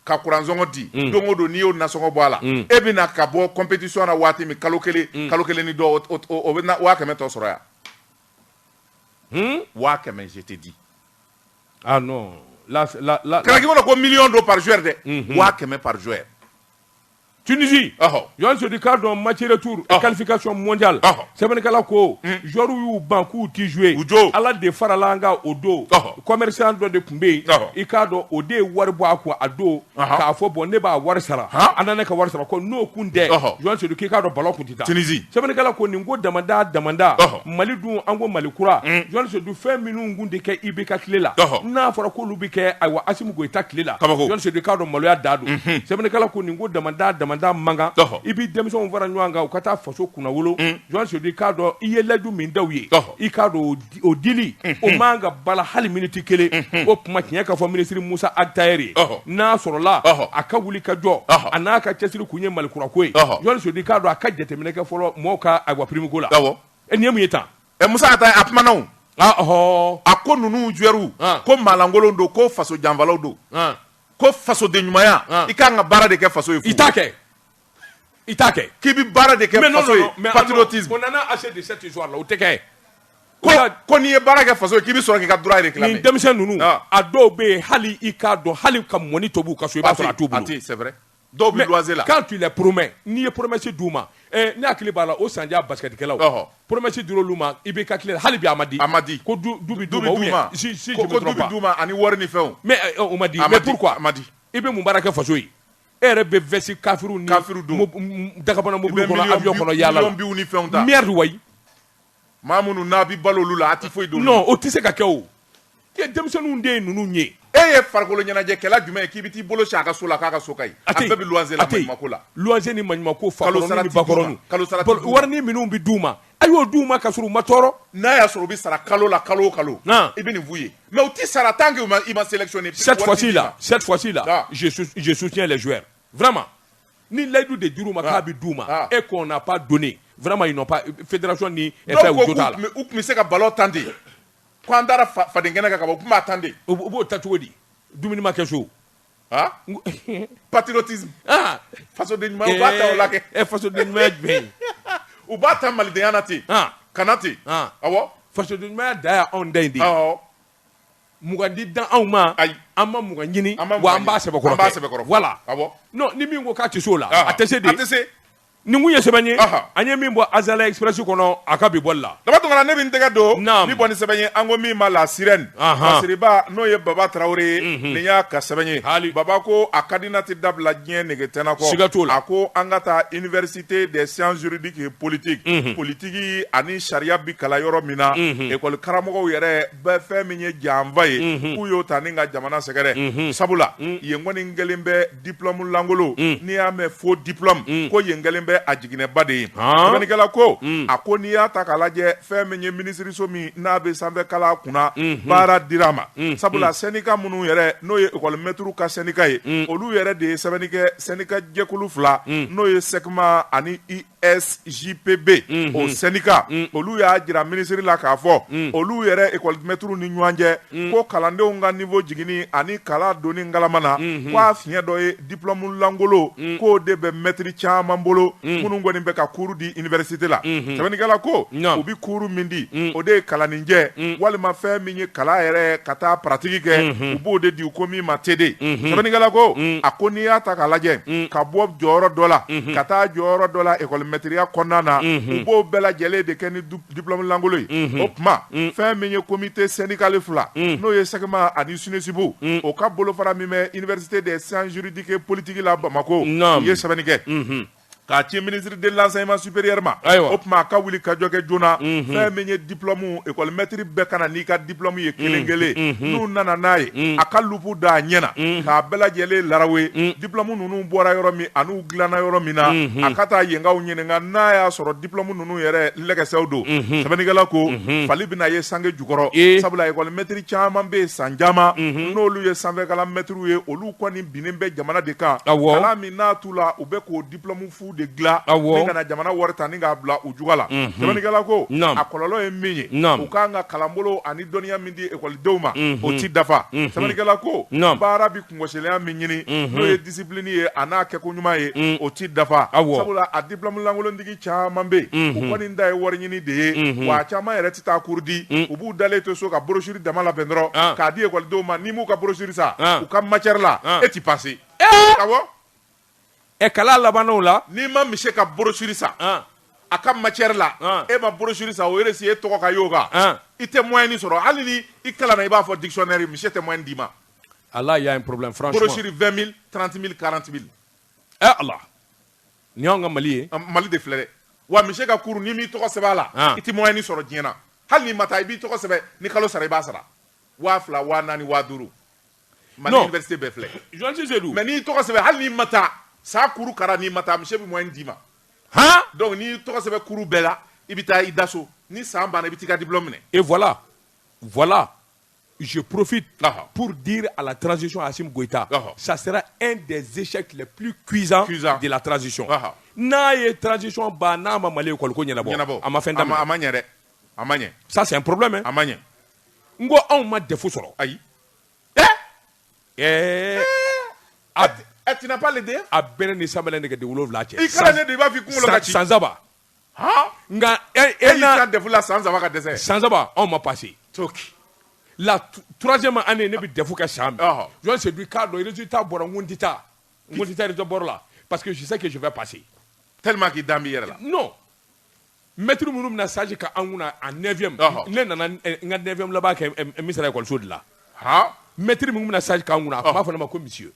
ka kuransɔngɔ di don o don n'i y'o nasɔngɔ bɔ a la e bɛ na ka bɔ compétition na waati min kalo kelen ni dɔ o bɛ na 100 000 tɔ sɔrɔ yan 100 000 je te dis ah non la kana k'i kɔnɔ ko million do par joueur dɛ 100 000 par joueur Tunisie Johan se dit cadre match retour qualification mondiale sɛbɛnnikɛla ko joueur y'u ban k'u ti jouer ala de farala an ka o don commerçant dɔ de tun bɛ yen i k'a dɔn o de ye wari bɔ a kun a don k'a fɔ bon ne b'a wari sara an na ne ka wari sara ko n'o kun tɛ Johan se dit k'i k'a dɔn ballon kun tɛ taa Tunisie sɛbɛnnikɛla ko nin ko damanda Mali dun an ko Mali kura Johan se dit fɛn minnu kun tɛ kɛ IBK tile la n'a fɔra k'olu bɛ kɛ ayiwa Assimi Goïta tile la Johan se dit k'a dɔn maloya da don sɛbɛnnikɛla ko nin ko damanda manga i b'i denmisɛnw fara ɲɔgɔn kan u ka taa faso kunnawolo Johan se dit k'a dɔn i ye laju min da u ye i k'a dɔn o dili o man ka bala hali miniti kelen o kuma tiɲɛ ka fɔ minisiri Musa Agtayɛri ye n'a sɔrɔla a ka wuli ka jɔ a n'a ka cɛsiri kun ye malikurako ye Johan se dit k'a dɔn a ka jateminɛ kɛ fɔlɔ mɔgɔw ka ayiwa prime ko la nin ye mun ye tan Musa Agtayɛri a kumana o a ko ninnu joueur ko maalankolon don ko faso janfalaw don ko faso de ɲumanya i kan ka baara de kɛ faso ye fu i t'a kɛ k'i bɛ baara de kɛ faso ye patriotisme on en a assez de cette histoire là o tɛ kɛ ko n'i ye baara kɛ faso ye k'i bɛ sɔrɔ k'i ka droit réclamer nin denmisɛn ninnu a dɔw bɛ yen hali i k'a dɔn hali ka mɔni tobi u ka so i b'a sɔrɔ a t'u bolo c'est vrai dɔw bɛ loyer la quand tu les promets n'i ye promesse d'u ma ne hakili b'a la o sandiya basketikɛlaw promesse dir'olu ma i bɛ ka tile hali bi a ma di ko du bɛ d'u ma si je me trompe pas ko du bɛ d'u ma ani wari ni fɛnw mais o ma di mais pourquoi i bɛ mun baara kɛ faso ye e yɛrɛ bɛ vɛsi kafiru ni dagabana mobili kɔnɔ avion kɔnɔ yaala la merde wayi maa minnu n'a bɛ balo olu la a tɛ foyi don non o tɛ se ka kɛ o i ye denmisɛnninw de ye ninnu ye e ye farikolo ɲɛnajɛkɛla jumɛn ye k'i bɛ t'i bolo si a ka so la k'a ka so ka ɲi a bɛɛ bɛ luwanse la maɲumako la luwanse ni maɲumako fakɔrɔni ni bakɔrɔni wari minnu bɛ d'u ma a y'o d'u ma ka sɔrɔ u ma tɔɔrɔ n'a y'a sɔrɔ u bɛ sara kalo la kalo o kalo i bɛ nin f'u ye mais u tɛ sara tant que i ma sélectionné cette fois-ci là je soutiens les joueurs vraiment ni layidu de dir'u ma k'a bɛ d'u ma et qu'on n'a pas donné vraiment ils n'ont pas fédération ni fɛn u jo t'a la u tun bɛ se ka ballon tan de ko an taara fadenkɛnɛ kan ka bɔ u tun b'a tan de u b'o ta cogo di dumuni ma kɛ so patriotisme faso de ɲuman u b'a ta o la kɛ faso de ɲuman jumɛn u b'a ta malidenya na ten kana ten awɔ faso de ɲumanya da y'anw da in de mugan di dan anw ma an ma mugan ɲini wa an b'a sɛbɛkɔrɔ voilà non ni min ko k'a tɛ se o la a tɛ se de ni mun ye sɛbɛn ye an ye min bɔ Azala Express kɔnɔ a ka bi bɔli la dama tɔgɔ la ne bɛ n tɛgɛ don ni bɔ ni sɛbɛn ye an ko min ma la sirène masiriba n'o ye Baba Traoré ye nin y'a ka sɛbɛn ye Baba ko a ka di na tɛ dabila diɲɛ negetɛnɛ kɔ siga t'o la a ko an ka taa université des sciences juridiques et politiques politiki ani sariya bi kalan yɔrɔ min na école karamɔgɔw yɛrɛ bɛɛ fɛn min ye janfa ye k'u y'o ta ni ka jamana sɛgɛrɛ sabula yen kɔni kɛlen bɛ diplôme langolo n'i y'a mɛn faux diplôme ko yen kɛlen bɛ a jiginɛba de ye sɛbɛnnikɛla ko a ko n'i y'a ta k'a lajɛ fɛn min ye minisiriso min n'a bɛ sanfɛkalan kunna baara dira ma sabula syndicat minnu yɛrɛ n'o ye école maître ka syndicat ye olu yɛrɛ de ye sɛbɛnni kɛ syndicat jɛkulu fila n'o ye SECMA ani ISJPB o syndicat olu y'a jira minisiri la k'a fɔ olu yɛrɛ école maître ni ɲɔgɔn cɛ ko kalandenw ka niveau jiginni ani kalan donni ngalama na k'a fiɲɛ dɔ ye diplôme langolo k'o de bɛ maître caman bolo minnu kɔni bɛ ka cours di université la sɛbɛnnikɛla ko u bɛ cours min di o de ye kalaninjɛ walima fɛn min ye kalan yɛrɛ ka taa pratique kɛ u b'o de di ko min ma TD sɛbɛnnikɛla ko a ko n'i y'a ta k'a lajɛ ka bɔ jɔyɔrɔ dɔ la ka taa jɔyɔrɔ dɔ la école maîtreya kɔnɔna na u b'o bɛɛ lajɛlen de kɛ ni diplôme langolo ye o tuma fɛn min ye comité syndical fila n'o ye SECMA ani SUNESIBU o ka bolofara min bɛ université des sciences juridiques et politiques la Bamako u ye sɛbɛnni kɛ k'a ci ministre de l'enseignement supérieur ma o tuma ka wuli ka jɔ kɛ joona fɛn min ye diplôme école maître bɛɛ kana n'i ka diplôme ye kelen kelen n'u nana n'a ye a ka lupu d'a ɲɛna k'a bɛɛ lajɛlen larawe diplôme ninnu bɔra yɔrɔ min a n'u dilanna yɔrɔ min na a ka taa yenkaw ɲininka n'a y'a sɔrɔ diplôme ninnu yɛrɛ lɛgɛsɛw don sɛbɛnnikɛla ko fali bɛna ye sange jukɔrɔ sabula école maître caman bɛ yen san caman n'olu ye sanfɛkalan maître ye olu kɔni binnen bɛ jamana de kan kalan min n'a t'u la u bɛ k'o diplôme fu de dilan ni kana jamana wari ta ni k'a bila u juga la sɛbɛnnikɛla ko a kɔlɔlɔ ye min ye u kan ka kalanbolo ani dɔnniya min di ekɔlidenw ma o ti dafa sɛbɛnnikɛla ko baara bi kungɔsilenya min ɲini n'o ye discipline ye a n'a kɛko ɲuman ye o ti dafa sabula a diplôme lankolondigi caman bɛ yen u kɔni da ye wari ɲini de ye wa a caman yɛrɛ ti taa cours di u b'u dalen to so ka brochure dama labɛn dɔrɔn k'a di ekɔlidenw ma n'i m'u ka brochure sa u ka matière la e ti passer awɔ kalan labannaw la n'i ma mise ka brochure sa a ka matière la e ma brochure sa o yɛrɛ si e tɔgɔ ka y'o kan i tɛ moyen sɔrɔ hali ni i kalanna i b'a fɔ dictionnaire mise tɛ moyen d'i ma Allah, il y a un problème, franchement. Brochure 20 000, 30 000, 40 000. Allah. Ni on a Mali. Mali de fleur. Wa monsieur ka cours ni mi toko seba la. Iti moyen ni soro diena. Hal ni mata ibi toko seba ni kalo sara ibasara. Wa fla wa nani wa duru. Mali université be fleur. Joan Cizedou. Mais ni toko seba hal ni mata sa cours kara ni mata monsieur bi moyen dima. Hein? Donc ni toko seba cours bela ibita idaso ni samba na ibitika diplôme ne. Et voilà. Voilà. Je profite pour dire à la transition à Assimi Goïta, ça sera un des échecs les plus cuisants de la transition. N'a y transition ba n'a ma malé ko ko nyana bo ama fenda amanye ça c'est un problème hein amanye ngo on ma défaut soro ayi tu n'as pas l'idée a benen ni samale ne de wolo vla che ikala ne de ba fi kunlo ka ci sans aba ha nga na défaut la sans aba ka dessert sans aba on m'a passé toki la troisième année ne bi défaut ka chambre je sais du cadre le résultat bora ngundita résultat bora là parce que je sais que je vais passer tellement qu'il dambi là non maître munum na sage ka anguna en 9e ne nana nga 9e là ba ka misra école sud là ha maître munum na sage ka anguna ba fa na ma ko monsieur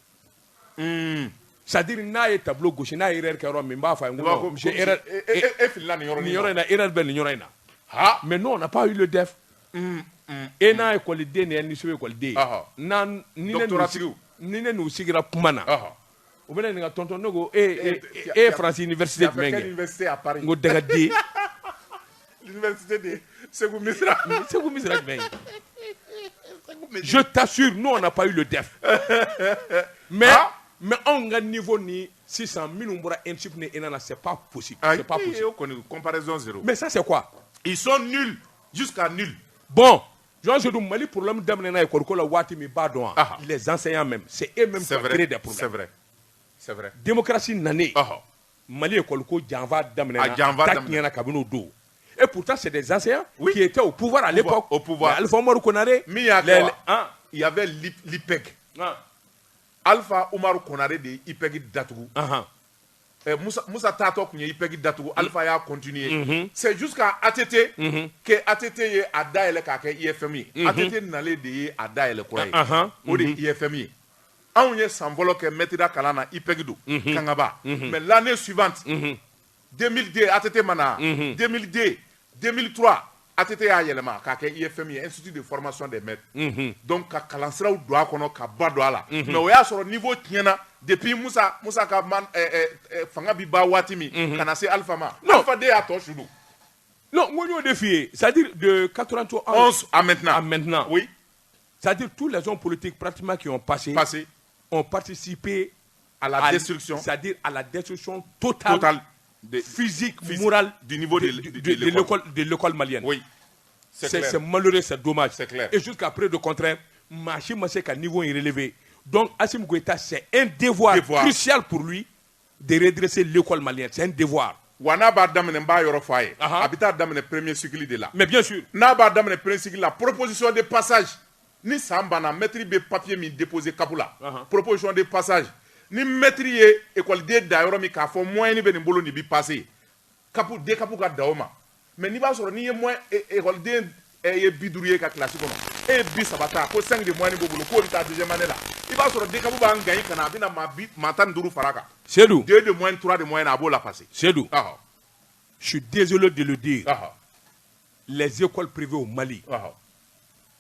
c'est-à-dire na ye tableau gauche na erreur ka ro mi ba fa nguna monsieur erreur et fil ni yoro na erreur ben ni yoro na ha mais non on n'a pas eu le def et na école D ni so école D na ni ne nous sigira pumana ou bien nga tonton nogo France université de quelle université à Paris ngo daga D l'université de Ségou Misra je t'assure nous on n'a pas eu le def mais on a niveau ni 600 000 mbora insip ne enana c'est pas possible c'est pas possible comparaison zéro mais ça c'est quoi ils sont nuls jusqu'à nuls bon je dis Mali problème d'amener école ko la wati mi ba don les enseignants même c'est eux même qui créent des problèmes c'est vrai démocratie nané Mali école ko janva d'amener na kabino do et pourtant c'est des enseignants qui étaient au pouvoir à l'époque au pouvoir Alpha Omar Konaré il y avait l'IPEC Alpha Omar Konaré de IPEC Datougou Moussa Tato kunye IPEC Datougou Alpha ya continuer c'est jusqu'à ATT que ATT ye adaele ka ke IFMI ATT nale de ye adaele ko ye o de IFMI on ye sanvolo ke metida kalana IPEC do kangaba mais l'année suivante 2002 ATT mana 2002 2003 ATT a yelema ka ke IFMI Institut de formation des maîtres donc ka kalansiraw do akono ka ba do ala mais o ya soro niveau tiena depuis Moussa ka man fanga bi ba watimi kana se Alpha ma Alpha de a to chudu non on y a défié c'est-à-dire de 91 à maintenant oui c'est-à-dire tous les hommes politiques pratiquement qui ont passé ont participé à la destruction c'est-à-dire à la destruction totale physique morale du niveau de l'école malienne. Oui. C'est malheureux, c'est dommage. C'est clair. Et jusqu'à près de contraire, Machi Maseka niveau est relevé. Donc Assimi Goïta, c'est un devoir crucial pour lui de redresser l'école malienne. C'est un devoir. Wana ba damene mba yoro faye. Habita damene premier cycle de là. Mais bien sûr. Na ba damene premier cycle la proposition de passage. Ni samba na maître be papier mi déposer kapula. Proposition de passage. Ni maîtrier école de d'ailleurs mi ka fo moyen ni be mbolo ni bi passer kapu de kapu ka daoma mais ni ba soro ni ye moyen école de ye bidourie ka classe kono e bi sabata ko 5 de moyenne bolo ko ta deuxième année là il va sur décabu ba ngani kana bina ma tan duru faraka Cédou 2 de moyenne 3 de moyenne abo la passer Cédou je suis désolé de le dire les écoles privées au Mali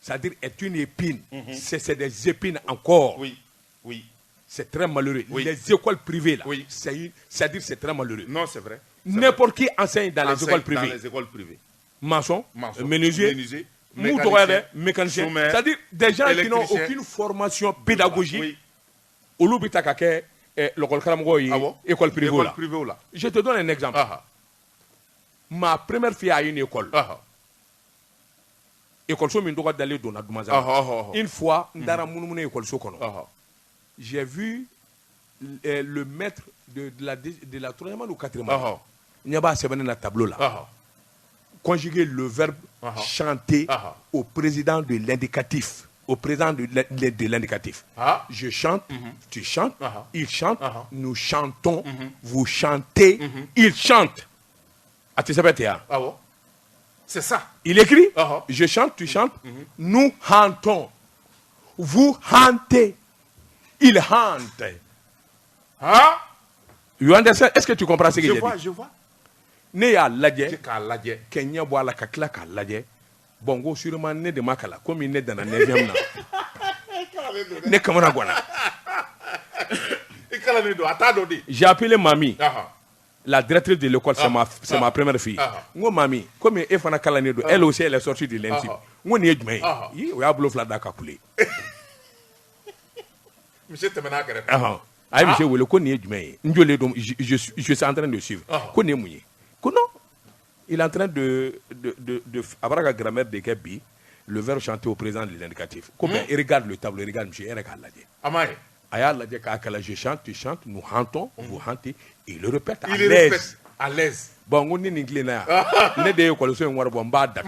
c'est-à-dire est une épine c'est des épines encore oui c'est très malheureux les écoles privées là c'est-à-dire c'est très malheureux non c'est vrai n'importe qui enseigne dans les écoles privées maçon menuisier mécanicien c'est-à-dire des gens qui n'ont aucune formation pédagogique olu bi ta ka kɛ l'école karamɔgɔ ye école privée là je te donne un exemple ma première fille a une école école min tɔgɔ dalen donna Dumaza une fois n taara munumunu école kɔnɔ j'ai vu le maître de la troisième ou quatrième année ɲɛ b'a sɛbɛnni na tableau là conjuguer le verbe chanter au président de l'indicatif. Au président de l'indicatif. Je chante, tu chantes, il chante, nous chantons, vous chantez, il chante. C'est ça. Il écrit, je chante, tu chantes, nous hantons, vous hantez, il hante. You understand? Est-ce que tu comprends ce que je dis? Je vois. Ne y'a lajɛ kɛ ɲɛ bɔ a la ka tila k'a lajɛ bon ko sûrement ne de ma kala komi ne dana 9e na ne kamana gwana j'ai appelé mamie la directrice de l'école c'est ma première fille ngo mamie comme e fana kalannen do elle aussi elle est sortie de l'INSIP ngo ni ye jumɛn ye o y'a bolo fila da ka kule monsieur tɛmɛna kɛrɛfɛ a ye monsieur wele ko nin ye jumɛn ye n jɔlen don je suis en train de suivre ko nin ye mun ye ko non il est en train de avoir la grammaire de Kebi, le verbe chanté au président de l'indicatif. Comme il regarde le tableau, il regarde monsieur, il regarde la dit. Amaye. Aya la dit quand je chante, tu chantes, nous hantons, vous hantez, il le répète à l'aise. Il le répète à l'aise. Bon, on est n'inglé na. Ne de école so ngwar bon ba date.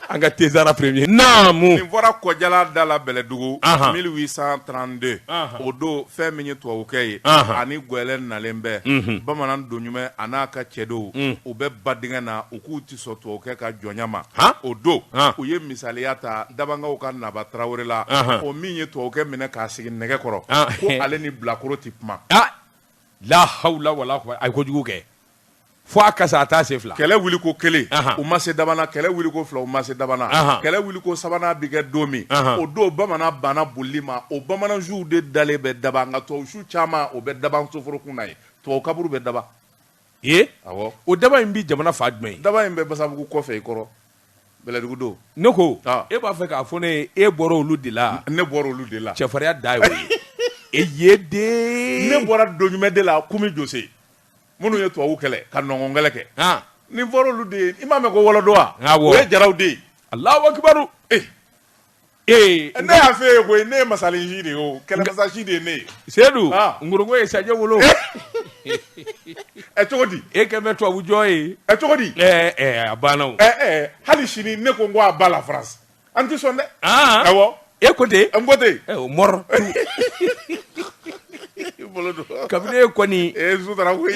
Anga tezara premier. Namu. Ni voilà Kodjala dans la Beledougou 1832. Odo fait minute to okay. Ani gwelen na lembe. Bamanan donyume anaka chedo. Obe badinga na ukuti soto okay ka jonyama. Odo. Uye misaliata dabanga okan na batrawre la. O minye to okay mena ka sigi nege koro. Ko ale ni blakoro tipma. La hawla wala quwwata ay ko jugu ke. Fo akasa ata se fila kɛlɛ wuli ko kelen o ma se dabana kɛlɛ wuli ko fila o ma se dabana kɛlɛ wuli ko sabana bi kɛ don min o don bamanan banna bolili ma o bamanan juw de dalen bɛ daba nka tubabu su caman o bɛ daba soforokun na ye tubabu kaburu bɛ daba awɔ o daba in bi jamana fa jumɛn daba in bɛ basabugu kɔfɛ i kɔrɔ Bɛlɛdugu don ne ko e b'a fɛ k'a fɔ ne e bɔra olu de la ne bɔra olu de la cɛfarinya da y'o ye e ye de ne bɔra don jumɛn de la Kumi Jose minnu ye tubabu kɛlɛ ka nɔngɔnkɛlɛ kɛ ni fɔra olu de ye i m'a mɛn ko wɔlɔdɔ wa o ye jaraw de ye Allahu akibaru ne y'a f'e ye koyi ne ye masalinji de ye o kɛlɛmasasi de ye ne ye Seydou Ngorongoro ye sajɛ wolo cogo di e kɛ mɛ tubabu jɔ ye cogo di a banna o hali sini ne ko n ko a ba la France an ti sɔn dɛ awɔ e ko ten n ko ten o mɔr kabini e kɔni sutara ko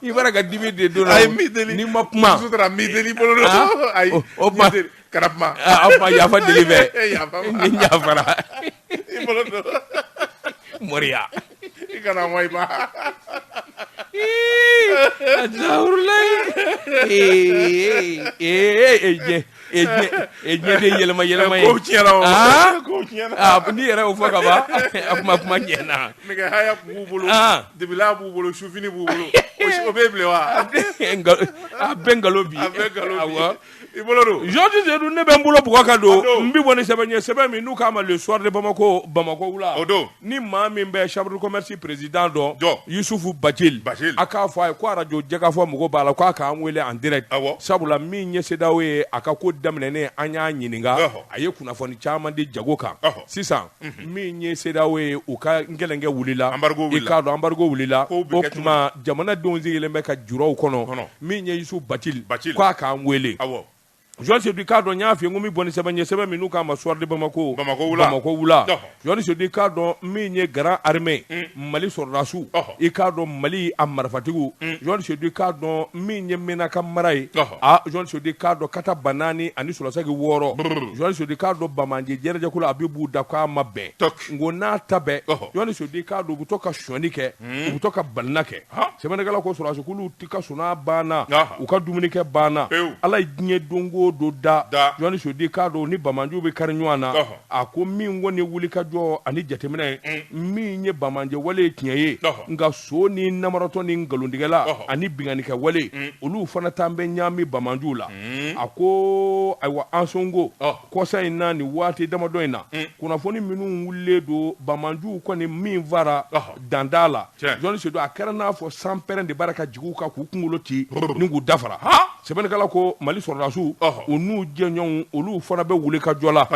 i bɔra ka dimi de don na ni ma kuma sutara mi deli bolo do ayi o ma kana kuma a ma yafa deli bɛ ni yafara i bolo do moriya i kana ma i ma ejɛ de yɛlɛma ye ko tiɲɛna ko tiɲɛna ni yɛrɛ o fɔ ka ban a kuma ɲɛna nɛgɛ haya b'u bolo dibila b'u bolo sufini b'u bolo o bɛ bilen wa a bɛ nkalon bi awɔ i bolo don Georges Seydou ne bɛ n bolo bugɔ ka don n bɛ bɔ ni sɛbɛn ye sɛbɛn min n'u k'a ma le soir de Bamako wula o don ni maa min bɛ chambre de commerce président dɔn Yusufu Bajil a k'a fɔ a ye ko arajo jɛka fɔ mɔgɔw b'a la k'a k'an wele en direct sabula min ye CEDEAO ye a ka ko daminɛnen an y'a ɲininka a ye kunnafoni caman di jago kan sisan min ye CEDEAO ye u ka nkɛlɛnkɛ wulila i k'a dɔn embargo wulila o tuma jamanadenw sigilen bɛ ka juraw kɔnɔ min ye Yusufu Bajil k'a k'an wele Jean Sédou Kadon nya fi ngumi boni seba minu ka maswar de Bamako wula Jean Sédou Kadon mi nye grand armée Mali sordasu e Kadon Mali amarfatigu Jean Sédou Kadon mi nye mena kamarai Jean Sédou Kadon kata banani ani sulasagi woro Jean Sédou Kadon bamanje jereje kula abibu dakwa mabbe ngona tabe Jean Sédou Kadon butoka shonike butoka balnake seba ngala ko surasu kulu tika suna bana uka dumunike bana ala nye dongo do da Jean Sédou Kadon ni bamanju be karnywana ako min woni wuli ka jo ani jatemina min nye bamanje wale tinyeye nga so ni namarato ni ngalundigela ani bingani ka wale olu fana tambe nyami bamanju la ako aywa ansongo kosa ina ni wati damadoina kuna foni minu wulle do bamanju ko ni min vara dandala Jean Sédou akarana fo sampere de baraka jiguka ku kungoloti ningu dafara seben kala ko Mali sordasu onu jenyon olu fana be wule ka jola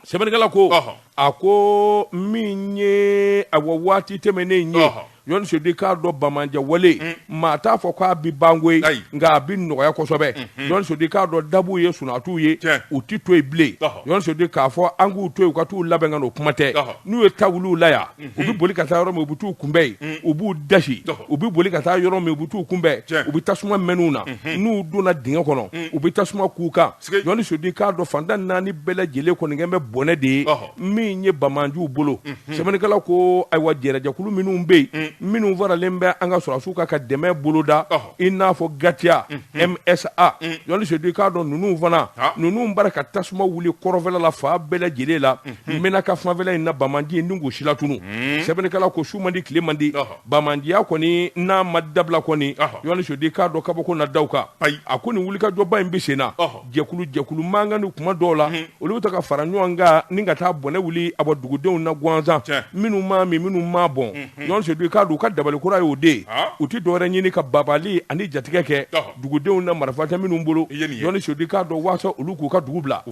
seben kala ko ako minye awawati temene nye Jean Sédou Kadon bamanje wale mata fo kwa bi bangwe nga bi no ya kosobe Jean Sédou Kadon dabu ye sunatu ye uti to eble Jean Sédou ka fo angu to ka tu labenga no kumate nu etawulu laya ubi boli kata yoro me butu kumbe ubu dashi ubi boli kata yoro me butu kumbe ubi tasuma menuna nu dona dinga kono ubi tasuma kuka Jean Sédou Kadon fanda nani bele jele ko ngembe bone de minye bamanju bolo semenekala ko aywa jereja kulu minumbe minu vara lembe anga surasuka ka deme boloda ina fo gatia MSA Jean Sédou Kadon nunu vana nunu baraka tasuma wuli korovela la fa bele jele la mena ka favela ina bamanji ndungu shilatunu sebenekala ko shumandi klemandi bamanji ya koni na madabla koni Jean Sédou Kadon kabako na dauka akoni wuli ka joba imbisena jekulu manga ni kuma dola olu taka faranyo anga ninga ta bone wuli abadugudew na gwanza minu ma bon Jean Sédou Kadon ka dabali kura yode uti dore nyini ka babali ani jatigeke dugudew na marafata minu mbolo Jean Sédou Kadon wasa uluku ka dugubla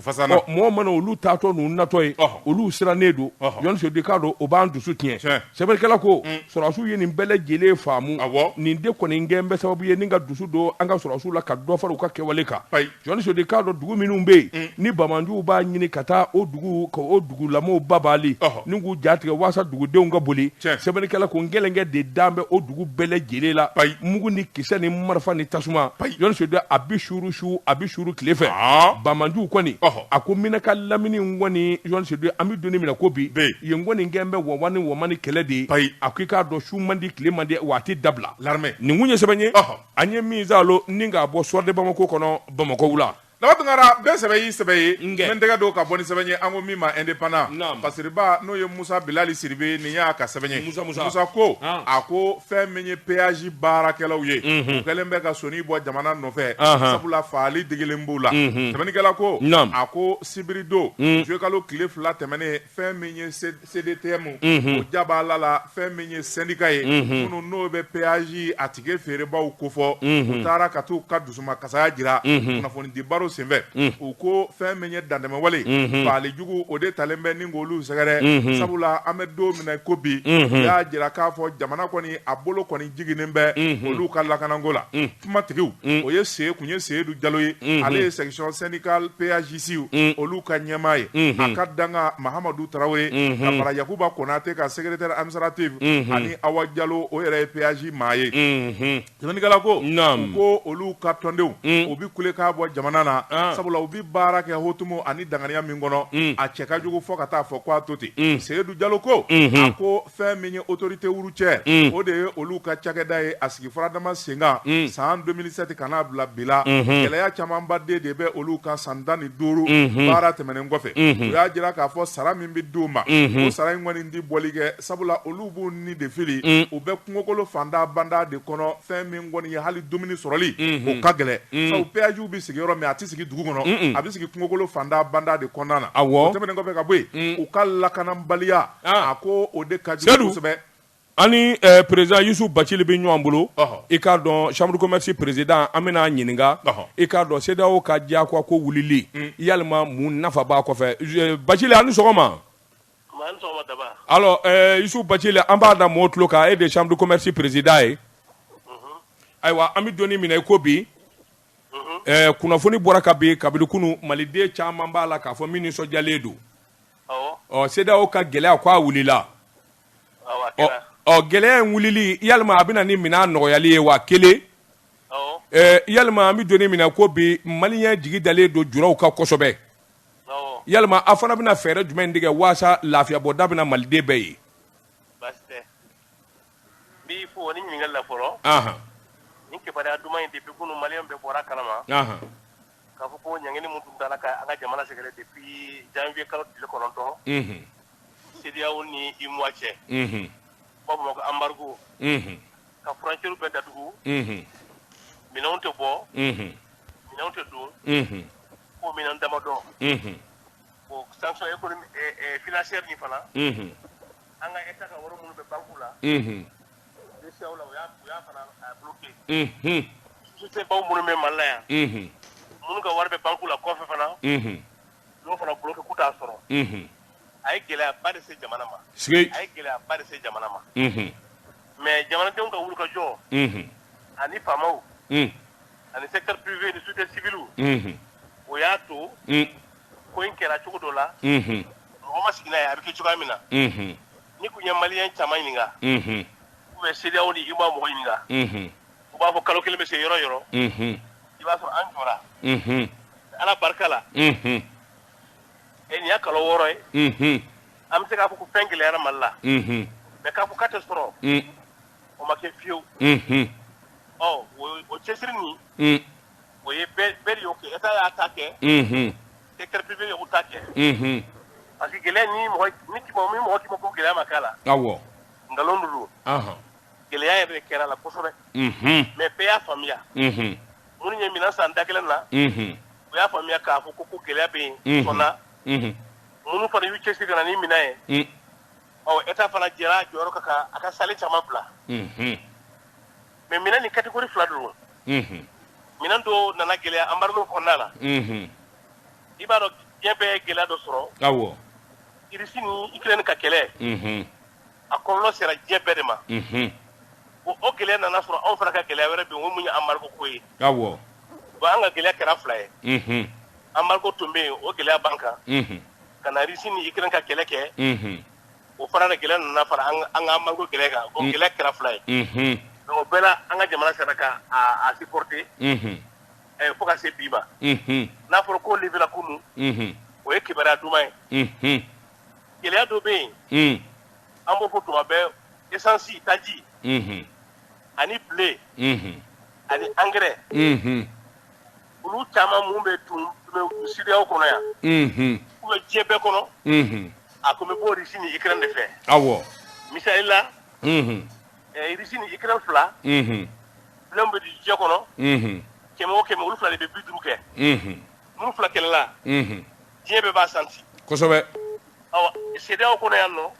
mo mana ulu tato nu natoy ulu sira nedo Jean Sédou Kadon obandu soutien sebe kala ko sorasu yeni mbele jele famu ni de ko ni ngembe sababu ye ninga dusu do anga sorasu la ka do faru ka kewaleka Jean Sédou Kadon dugu minu mbe ni bamanju ba nyini kata o dugu lamo babali ningu jatige wasa dugudew nga boli sebe kala ko ngelenge de dambe o dugu bele jele la mugu ni kise ni marfa ni tasuma Jean Sédou abishuru klefe bamanju kwani akomina ka lamini ngwani Jean Sédou ami doni mina kobi ye ngwani ngembe wamani kelede akika do shumandi klemande wati dabla l'armée ni ngunye sebenye anye mizalo ninga bo sorde Bamako kono Bamako wula Labatungara be sebe mendega do ka boni sebenye ango mima indépendant parce que ba no ye Musa Bilali Siribe ni ya ka sebenye Musa ko ako fe menye péage barakelaw ye kelembe ka soni bo jamana no fe sabula fali digelembola sebenye kala ko ako Sibrido je kalo cliff la temene fe menye CDTM o jabala la fe menye syndicat ye no be péage atige fere ba ukofo utara katu kadusuma kasaya jira na foni di baro senve uko fe menye dandeme wale fali jugu ode talembe ningolu segere sabula amedo mina kobi ya jira ka fo jamana koni abolo koni jiginembe olu kala kanangola kuma tigiu oye se kunye se du jaloye ale section syndicale PAJC olu ka nyamaye akadanga Mahamadou Traoré kapara Yakuba Konate ka secrétaire administratif ani Awa Diallo o yere PAJ maye tani kala ko ko olu ka tondeu obi kule ka bo jamana na sabula obi bara ke hotumo ani danganiya mingono a cheka jugo fo kata fo kwa toti Seydou Diallo ko ako fe menye autorité routière o de olu ka chakeda e asigi faradama senga san 2007 kana bla bila kelaya chamamba de be olu ka sandani duru bara temene ngofe ya jira ka fo sara min bi duma o sara ngoni ndi bolige sabula olu bu ni de fili o be kungokolo fanda banda de kono fe min ngoni hali dumini soroli o kagele so peaju bi sigiro me ati sigi dugu kono abi sigi kungokolo fanda banda de konana o temene ngofe ka boy o kala kanambalia ako o de kaju sebe ani président Youssou Bachili bi ɲɔgɔn bolo i k'a dɔn chambre de commerce président an bɛna ɲininka i k'a dɔn CEDEAO ka diyagoya ko wulili yalima mun nafa b'a kɔfɛ Bachili a ni sɔgɔma alors Youssou Bachili an b'a da mɔgɔw tulo kan e de chambre de commerce président ye ayiwa an bɛ donni minɛ i ko bi kunnafoni bɔra ka bin kabini kunu maliden caman b'a la k'a fɔ min nisɔndiyalen don CEDEAO ka gɛlɛya k'a wulila gɛlɛya in wulili yalima a bɛna ni minɛn nɔgɔyali ye wa kelen yalima an bɛ donni min na ko bi maliyɛn jigi dalen don juraw ka kosɛbɛ yalima a fana bɛna fɛɛrɛ jumɛn tigɛ waasa lafiyabɔda bɛna maliden bɛɛ ye bi fo ni ɲininkali la fɔlɔ ni kibaruya duman in depuis kunu maliyɛn bɛɛ bɔra kalama k'a fɔ ko ɲangini mun tun taara ka an ka jamana sɛgɛrɛ depuis janvier kalo tile 9 CEDEAO ni UEMOA cɛ b'a fɔ ko embargo ka frontière bɛɛ datugu minɛnw tɛ bɔ minɛnw tɛ don ko minɛn damadɔ o sanction économique financière ni fana an ka état ka wari minnu bɛ banque la DCAO la o y'a fana bloqué société baw minnu bɛ Mali la yan minnu ka wari bɛ banque la kɔfɛ fana n'o fana bloqué k'u t'a sɔrɔ a ye gɛlɛyaba de se jamana ma mais jamanadenw ka wulikajɔ ani faamaw ani secteur privé ni société civile o y'a to ko in kɛra cogo dɔ la mɔgɔ ma sigi n'a ye a bɛ kɛ cogoya min na ni kun ye maliyɛn caman ɲininka ou bien CEDEAO ni UEMOA mɔgɔ ɲininka u b'a fɔ kalo kelen bɛ se yɔrɔ yɔrɔ i b'a sɔrɔ an jɔra ala barika la nin y'a kalo 6 ye an bɛ se k'a fɔ ko fɛn gɛlɛyara Mali la mais k'a fɔ k'a tɛ sɔrɔ o ma kɛ fiyewu o cɛsiri nin o ye bɛɛ de y'o kɛ état y'a ta kɛ secteur privé y'o ta kɛ parce que gɛlɛya ni mɔgɔ k'i ma ko gɛlɛya ma k'a la nkalon don gɛlɛya yɛrɛ de kɛra la kosɛbɛ mais bɛɛ y'a faamuya minnu ye minɛn san da kelen na o y'a faamuya k'a fɔ ko gɛlɛya bɛ yen sɔnna minnu fana y'u cɛsiri ka na ni minɛn ye état fana jɛra jɔyɔrɔ ka kan a ka sali caman bila mais minɛn ni catégorie 2 don minɛn dɔ nana gɛlɛya embargo kɔnɔna la i b'a dɔn diɲɛ bɛɛ ye gɛlɛya dɔ sɔrɔ Russie ni Ukraine ka kɛlɛ a kɔlɔlɔ sera diɲɛ bɛɛ de ma o gɛlɛya nana sɔrɔ anw fana ka gɛlɛya wɛrɛ bɛ yen o mun ye embargo ko ye bon an ka gɛlɛya kɛra 2 ye embargo tun bɛ yen o gɛlɛya b'an kan ka na Russie ni Ukraine ka kɛlɛ kɛ o fana de gɛlɛya nana fara an ka embargo gɛlɛya kan o gɛlɛya kɛra 2 ye donc o bɛɛ la an ka jamana sera ka a supporter fo ka se bi ma n'a fɔra ko levela kunu o ye kibaruya duman ye gɛlɛya dɔ bɛ yen an b'o fɔ tuma bɛɛ essence taji ani blé ani engrais olu caman mun bɛ tun bɛ CEDEAO kɔnɔ yan ou bien diɲɛ bɛɛ kɔnɔ a tun bɛ bɔ Russie ni Ukraine de fɛ misali la Russie ni Ukraine 2 blé bɛ di diɲɛ kɔnɔ 100 o 100 olu 2 de bɛ 50 kɛ minnu 2 kɛlɛla diɲɛ bɛɛ b'a santi kosɛbɛ CEDEAO kɔnɔ yan nɔ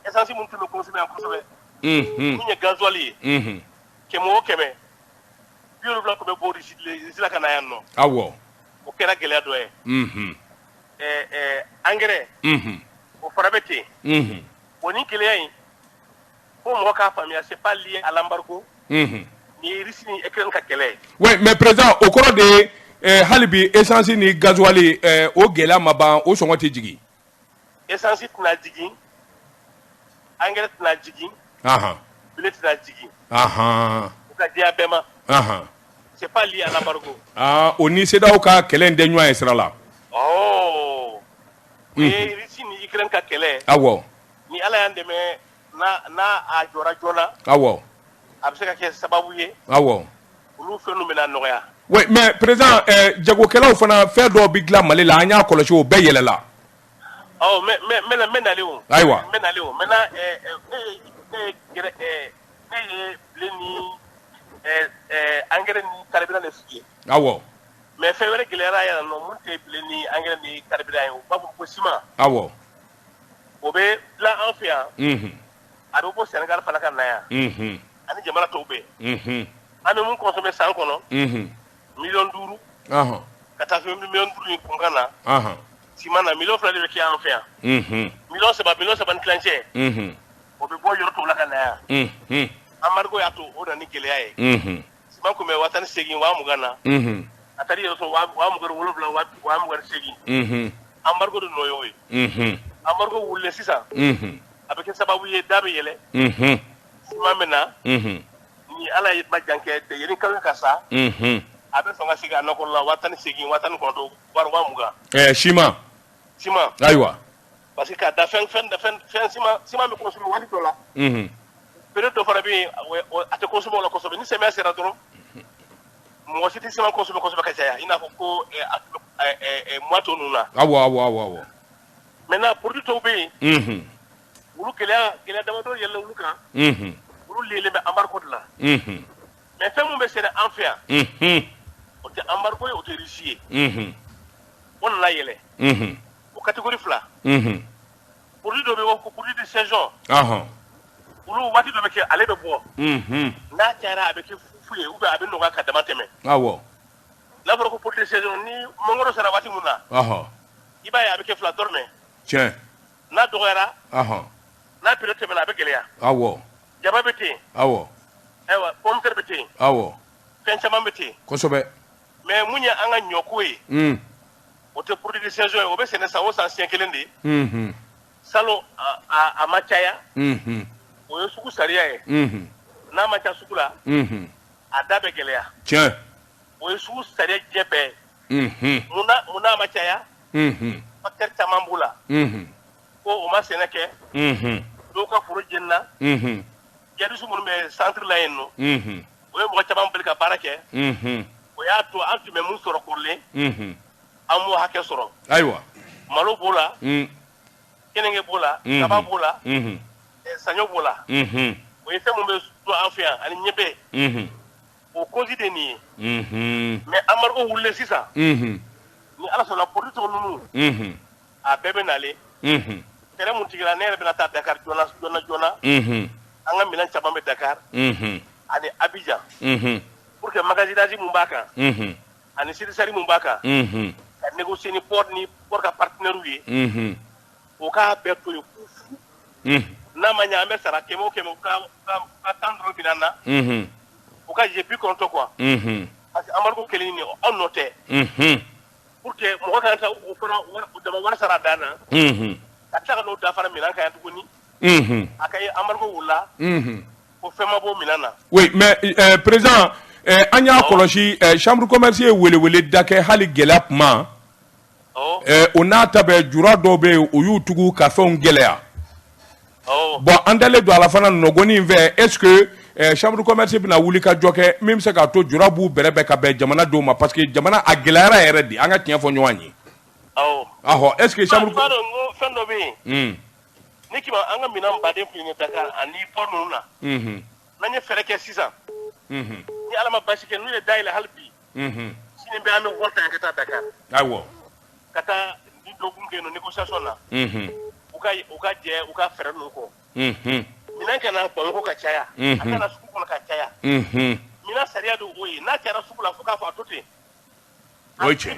essence mun tun bɛ consommé yan kosɛbɛ min ye gasoil ye 100 o 100 70 tun bɛ bɔ Russie la ka na yan nɔ o kɛra gɛlɛya dɔ ye engrais o fana bɛ ten o ni gɛlɛya in fo mɔgɔ k'a faamuya c'est pas lié à l'embargo ni Russie ni Ukraine ka kɛlɛ ye oui mais président o kɔrɔ de ye hali bi essence ni gasoil o gɛlɛya ma ban o sɔngɔ tɛ jigin essence tɛna jigin engrais tɛna jigin blé tɛna jigin o ka diya bɛɛ ma c'est pas lié à l'embargo o ni CEDEAO ka kɛlɛ in tɛ ɲɔgɔn ye sira la o ye Russie ni Ukraine ka kɛlɛ ni Ala y'an dɛmɛ n'a a jɔra joona a bɛ se ka kɛ sababu ye olu fɛn ninnu bɛna nɔgɔya oui mais président jagokɛlaw fana fɛn dɔw bɛ dilan Mali la an y'a kɔlɔsi o bɛɛ yɛlɛla n bɛ nalen o ayiwa maintenant ne ye blé ni engrais ni carburant de f'i ye mais fɛn wɛrɛ gɛlɛyara yan nɔ mun tɛ blé ni engrais ni carburant ye o b'a fɔ ko ciment o bɛ dilan an fɛ yan a bɛ bɔ Sénégal fana ka na yan ani jamana tɔw bɛɛ an bɛ mun consommer san kɔnɔ 5 millions ka taa se 5 millions ni kunkan na ciment na 2 millions de bɛ kɛ an fɛ yan 3 millions ni tilancɛ o bɛ bɔ yɔrɔ tɔw la ka na yan embargo y'a to o nana ni gɛlɛya ye ciment kun bɛ 28 wa 20 na atari so wa mu gar wolofla wa mu gar segi embargo do noyo yi embargo wulle sisa avec sababu ye dabe yele mamena ni ala yit majanke de yeni kan kasa abe songa siga nako la watani segi watani ko do war wa muga shima aywa parce que da fen sima me consomme wali to la peut-être do fara bi ate consomme la consomme ni sema sera dro mo siti sima consomme ka jaya ina ko moito nuna awo maintenant produit to be wulu kele dama do yella wulu ka wulu lele be embargo de la mais fait mon be en fait o te embargo o te richier on la yele o catégorie fla produit do be ko produit de saison wulu wati do be ke ale be bo na tiara avec fuye ou be abe no ka dama teme awo la ko produit de saison ni mongoro sara wati muna iba ya avec fla dorme tiens na dogera na pilote bela be geleya awo jaba beti awo ewa pomter beti awo penchama beti kosobe mais munya anga nyokoyi o te produit de saison o be sene sa o ancien kelendi salo a machaya o yo suku sariya e na macha sukula a dabe geleya tiens o yo suku sariya jebe muna machaya facteur tamambula ko o ma sene ke do ka furo jenna jadi su mun be centre la yenno o yo mo tabam bel ka barake o ya to antu me mun soro korle amu hake soro aywa malo bola kenenge bola kaba bola sanyo bola o yefe mun be to afia ani nyebe o considé ni mais amargo wulle sisa ni ala so la produit nunu a bebe nale tere mun tigira nere bena ta Dakar jona anga milan chabambe Dakar ani Abidjan pour que magasinage mumbaka ani siri mumbaka ka négocier ni port ka partenaire wi o ka beto yo na manya ambe sara kemo ka tandro binana o ka jepi konto quoi parce que amargo kelini ni on noté pour que mo ka ta o fara o dama war sara dana ataka no da fara milan ka yatuguni akai amargo wula o fema bo milana oui mais président anya koloshi chambre commerciale wele dake hali gelapma o nata be jura do be o yutugu ka fon gelea bon andale do ala fana nogoni ve est-ce que chambre commerciale bina wuli ka joke même se ka to jura bu berebe ka be jamana do ma parce que jamana a gelara ere di anga tian fo nyoanyi est-ce que chambre fendo be niki ma anga minam baden fini Dakar ani pornuna nanye fereke 600 ni alama bashike nu le daile halbi sini be ame volta kata Dakar awo kata di dogunge no négociation la uka je uka fere no ko mina kana ko ka chaya akana suku ko ka chaya mina saria do oyi na kera suku la fuka fa tote oiche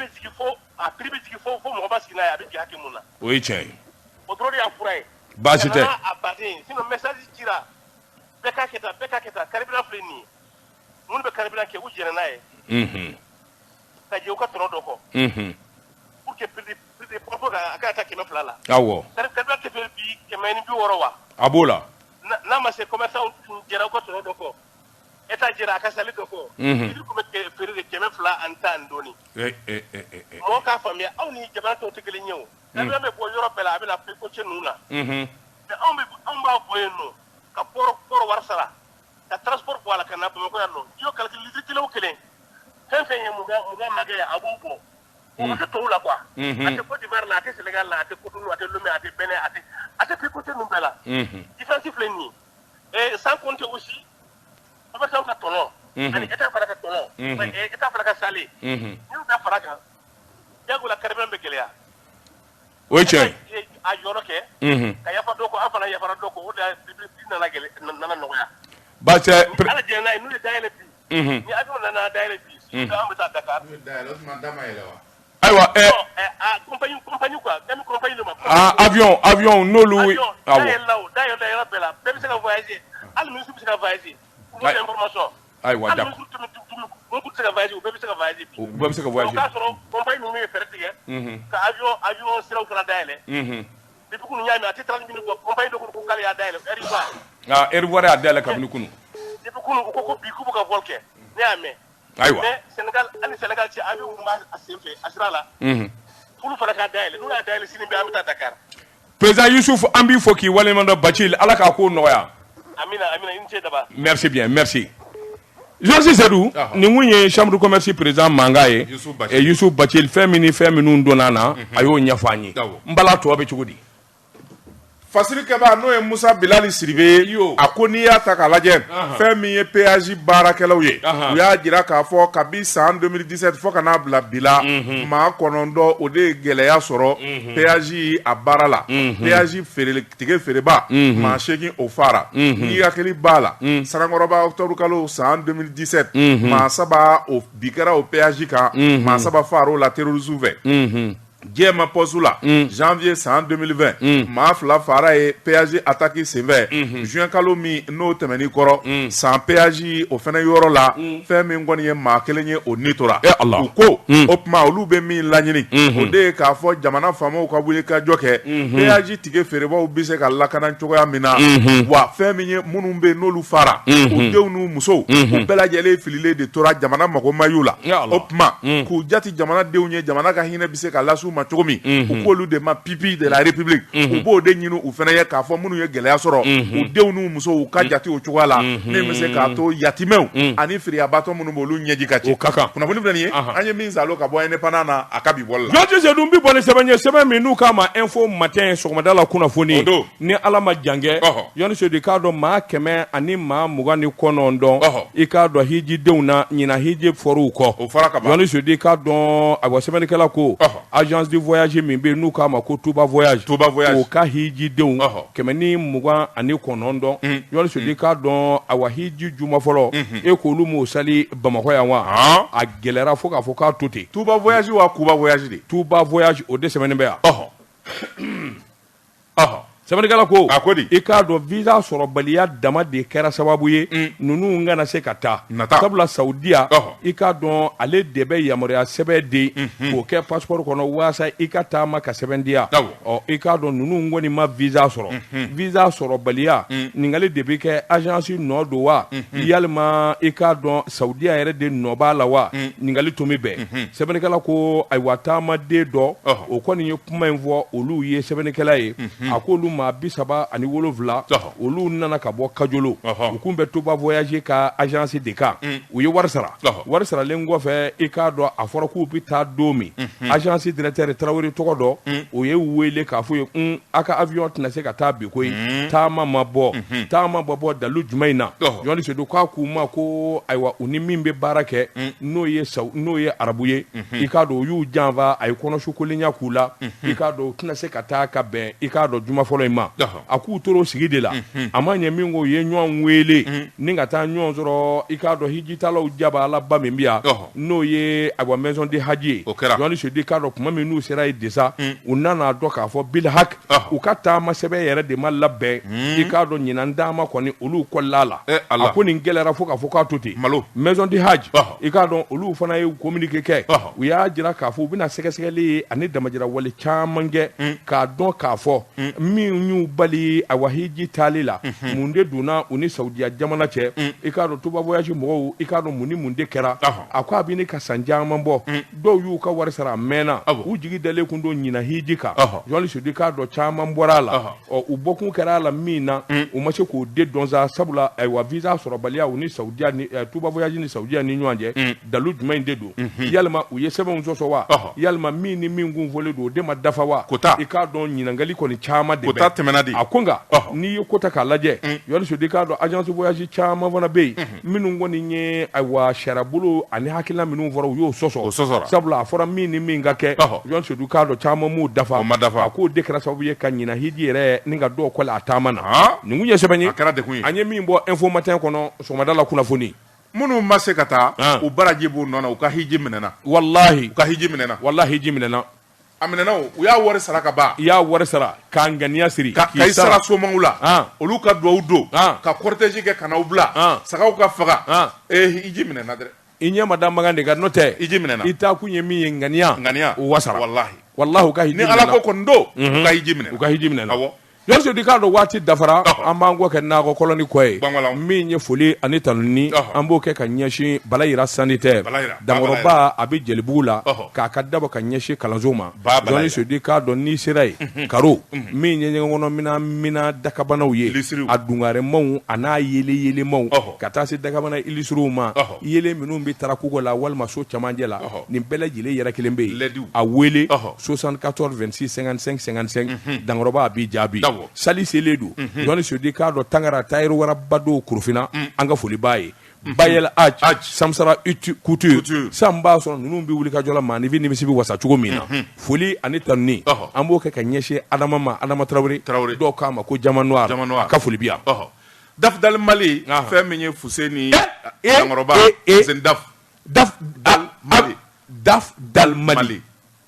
a pribe tiki fo mo ba sina ya bi hakimuna oiche odrori ya furai basite abadin sino message tira beka keta karibira fleni mun be karibira ke ujere nae ka je uka toro doko pour que pri propos aka ta kema flala awo karibira ke bi ke meni bi worowa abola na ma se commerçant jera uka toro doko eta jera aka sali doko il ko met ke feri de kema fla anta ndoni mo ka famia aw ni jaba to tegeli nyew karibira me bo yoro bela abi na pe ko chenuna mais on ba boyeno ka poro warsara ka transport wala kana ba ko yallo yo calcul li kilo kelen fen muga magaya abubo o ka to la quoi ate ko di bar la ate Sénégal la ate ko tunu ate Lomé ate Benin ate pe côté numbela defensif leni et sans compter aussi on va faire tono ani eta fara ka tono eta fara ka sali ni da fara ka yago la karbe be kelea oiche a yoro ke ka yafa doko afana yafa doko o da dina la gele nana no ya ba se ala je na inu daile bi ni adu na daile bi ka am ta Dakar daile Osman dama elewa aywa compagnie quoi même compagnie ma avion no lu daile bela même se ka voyager al ministre se ka voyager pour information aywa d'accord mon se ka voyage u bɛɛ bɛ se ka voyage bi. U bɛɛ bɛ se ka voyage. O k'a sɔrɔ compagnie ninnu ye fɛɛrɛ tigɛ. Ka avion siraw fana dayɛlɛ. Depuis kunu y'a mɛn a tɛ 30 minutes bɔ compagnie dɔ ko k'ale y'a dayɛlɛ Air Ivoire. Ah Air Ivoire y'a dayɛlɛ kabini kunu. Depuis kunu u ko bi k'u bɛ ka vol kɛ ne y'a mɛn. Ayiwa. Mais Sénégal hali Sénégal cɛ avion mun b'a sen fɛ a sira la. Olu fana k'a dayɛlɛ n'u y'a dayɛlɛ sini bɛ an bɛ taa Dakar. Président Youssouf an b'i fɔ k'i waleɲumandɔn Bacil Ala k'a ko nɔgɔya. Amina i ni ce daba. Merci bien merci. Jean Sedou nin kun ye chambre de commerce président Manga ye Youssouf Bacil fɛn min ni fɛn minnu donna na a y'o ɲɛfɔ an ye n bala tɔ bɛ cogo di. Fasirikɛba n'o ye Musa Bilali Sidibe a ko n'i y'a ta k'a lajɛ fɛn min ye péage baarakɛlaw ye u y'a jira k'a fɔ kabi san 2017 fo ka n'a bila bi la maa 9 o de ye gɛlɛya sɔrɔ péage a baara la péage tige feereba maa 8 o fara n'i hakili b'a la Sanankɔrɔba octobre kalo san 2017 maa 7 o bi kɛra o péage kan maa 7 far'o la terrorisme fɛ. Diema Pozula, janvier san 2020, maa 2 fara ye péage attaque senfɛ juin kalo min n'o tɛmɛni kɔrɔ san péage o fɛnɛ yɔrɔ la fɛn min kɔni ye maa 1 ye o nitora u ko o tuma olu bɛ min laɲini o de ye k'a fɔ jamana faamaw ka wuli ka jɔ kɛ péage tige feerebaw bɛ se ka lakana cogoya min na wa fɛn min ye minnu bɛ n'olu fara u denw n'u musow u bɛɛ lajɛlen fililen de tora jamana mago mayu la o tuma k'u jati jamana denw ye jamana ka hinɛ bɛ se ka lasu ma cogo min u k'olu de ma pipi de la république u b'o de ɲini u fana ye k'a fɔ minnu ye gɛlɛya sɔrɔ u denw n'u musow u ka jate o cogoya la min bɛ se k'a to yatimɛw ani firiyabatɔ minnu b'olu ɲɛji ka ci o ka kan kunnafoni filɛ nin ye an ye min salo ka bɔ indépendant na a ka bi bɔli la Jean Sedou n bɛ bɔ ni sɛbɛn ye sɛbɛn min n'u k'a ma info matin sɔgɔmada la kunnafoni ni Ala ma jan kɛ Jean Sedou k'a dɔn maa 100 ani maa 29 i k'a dɔn hijidenw na ɲina hiji fɔr'u kɔ o fara ka ban Jean Sedou k'a dɔn a sɛbɛnnikɛla ko agence de voyage min bɛ n'u k'a ma ko Touba voyage o ka hijidenw 129 Jean Sedou k'a dɔn a hiji juma fɔlɔ e k'olu m'o sali Bamakɔ yan wa a gɛlɛyara fo k'a fɔ k'a to ten Touba voyage wa Kuba voyage de Touba voyage o de sɛbɛnnen bɛ yan sɛbɛnnikɛla ko i k'a dɔn visa sɔrɔbaliya dama de kɛra sababu ye ninnu kana se ka taa sabula Saudiya i k'a dɔn ale de bɛ yamaruya sɛbɛn di k'o kɛ passeport kɔnɔ walasa i ka taama ka sɛbɛn diya i k'a dɔn ninnu kɔni ma visa sɔrɔ visa sɔrɔbaliya ninkali de bɛ kɛ agence nɔ don wa yalima i k'a dɔn Saudiya yɛrɛ de nɔ b'a la wa ninkali tun bɛ bɛn sɛbɛnnikɛla ko ayiwa taamaden dɔ o kɔni ye kuma in fɔ olu ye sɛbɛnnikɛla ye a k'olu maa 37 olu nana ka bɔ Kajolo u kun bɛ Touba voyage ka agence de kan u ye wari saralen kɔfɛ i k'a dɔn a fɔra k'u bɛ taa don min agence directeur Tarawele tɔgɔ dɔ o ye wele k'a fɔ ye a ka avion tɛna se ka taa bi koyi taama ma bɔ dalu jumɛn in na Jean Sedou k'a k'u ma ko ayiwa u ni min bɛ baara kɛ n'o ye arabu ye i k'a dɔn u y'u janfa a ye kɔnɔsukolenya k'u la i k'a dɔn u tɛna se ka taa ka bɛn i k'a dɔn juma fɔlɔ in ma a k'u tora sigi de la a ma ɲɛ min ko u ye ɲɔgɔn wele ni ka taa ɲɔgɔn sɔrɔ i k'a dɔn hijitalaw jabalaba min bɛ yan n'o ye ayiwa maison de haji ye Jean Sedou k'a dɔn kuma min n'u sera yen desa u nana dɔn k'a fɔ bilhak u ka taama sɛbɛn yɛrɛ de ma labɛn i k'a dɔn ɲinan dama kɔni olu kɔlila la a ko nin gɛlɛyara fo k'a fɔ k'a to ten maison de haji i k'a dɔn olu fana ye communiqué kɛ u y'a jira k'a fɔ u bɛna sɛgɛsɛgɛli ani damajira wale caman kɛ k'a dɔn k'a fɔ min y'u bali ayiwa hiji taali la mun de donna u ni Saudiya jamana cɛ i k'a dɔn Touba voyage mɔgɔw i k'a dɔn mun ni mun de kɛra a ko a bɛ ni ka san caman bɔ dɔw y'u ka wari sara a mɛnna u jigi dalen kun don ɲina hiji kan Jean Sedou k'a dɔn caman bɔra a la u bɔkun kɛra a la min na u ma se k'o de dɔn sa sabula ayiwa visa sɔrɔbaliya u ni Saudiya ni Touba voyage ni Saudiya ni ɲɔgɔn cɛ dalu jumɛn de don yalima u ye sɛbɛnw sɔsɔ wa yalima min ni min kun fɔlen don o de ma dafa wa i k'a dɔn ɲininkali kɔni caman de bɛ a ko nka n'i ye ko ta k'a lajɛ Jean Sedou k'a dɔn agence voyage caman fana bɛ yen minnu kɔni ye ayiwa sariyabolo ani hakilina minnu fɔra u y'o sɔsɔ sabula a fɔra min ni min ka kɛ Jean Sedou k'a dɔn caman m'o dafa a k'o de kɛra sababu ye ka ɲina hiji yɛrɛ ni ka dɔw kɔli a taama na nin kun ye sɛbɛn ye an ye min bɔ info matin kɔnɔ sɔgɔmada la kunnafoni minnu ma se ka taa u baraji b'u nɔ na u ka hiji minɛna wallahi hiji minɛna a minɛna u y'a wari sara ka ban i y'a wari sara k'a ŋaniya siri ka i sara somaw la olu ka duwawu don ka cortège kɛ ka n'aw bila sagaw ka faga hiji minɛna dɛ i ɲɛ ma da magan de kan n'o tɛ i ji minɛna i taa kun ye min ye ŋaniya o wasara wallahi u ka hiji ni ala ko kɔni don u ka hiji minɛ u ka hiji minɛ awɔ Yɔrɔ di k'a dɔn waati dafara an b'an kɔ kɛ nakɔ kɔlɔni kɔ ye min ye foli ani tanuni an b'o kɛ ka ɲɛsin Balayira sanitaire Dankɔrɔba a bɛ Jelibugu la k'a ka dabɔ ka ɲɛsin kalanso ma Jɔni Sodi k'a dɔn n'i sera ye karo min ye ɲɛgɛn kɔnɔ dakabanaw ye a dungaremaw a n'a yelemaw ka taa se dakabana ilisuruw ma yele minnu bɛ tarakuko la walima so camancɛ la nin bɛɛ lajɛlen yɛrɛ kelen bɛ yen a wele 74 26 55 55 Dankɔrɔba a b'i jaabi sali selen don Jɔni Sodi k'a dɔn tangara tayiri waraba dɔw kurufina an ka foli b'a ye Bayɛl Aj Samsara Couture san b'a sɔrɔ ninnu bɛ wuli ka jɔ la maa ni fi nimisi bɛ wasa cogo min na foli ani tanuni an b'o kɛ ka ɲɛsin Adama ma Adama Traoré dɔw k'a ma ko Jama Noir a ka foli bi yan Daf Dal Mali fɛn min ye Fuseni Dankɔrɔba Fuseni Daf Dal Mali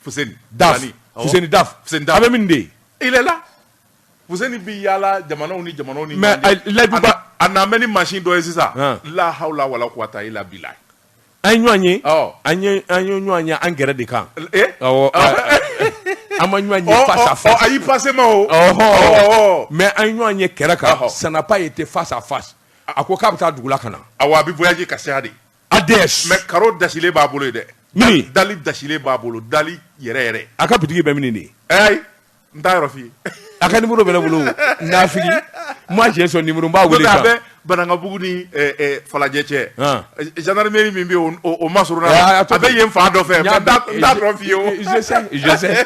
Fuseni Daf a bɛ min de ye il est là Fuseni bi yala jamanaw ni mais a na mɛ ni machine dɔ ye sisan la hawla wala quwata illa billah an ɲɔgɔn ye an ye ɲɔgɔn ye an gɛrɛ de kan awɔ an ma ɲɔgɔn ye face à face ayi passé ma mais an ɲɔgɔn ye kɛrɛ kan ça n'a pas été face à face a ko k'a bɛ taa dugu la ka na awɔ a bɛ voyager ka se de ADS mais karo dasilen b'a bolo dɛ mini dali dasilen b'a bolo dali yɛrɛ a ka bitigi bɛ mini de ayi n t'a yɔrɔ f'i ye a ka numéro bɛ ne bolo nafigi moi j'ai son numéro n b'a wele kan Banangabugu ni Falajɛ cɛ gendarmerie min bɛ yen o ma surun a bɛ yen fan dɔ fɛ n t'a dɔn f'i ye je sais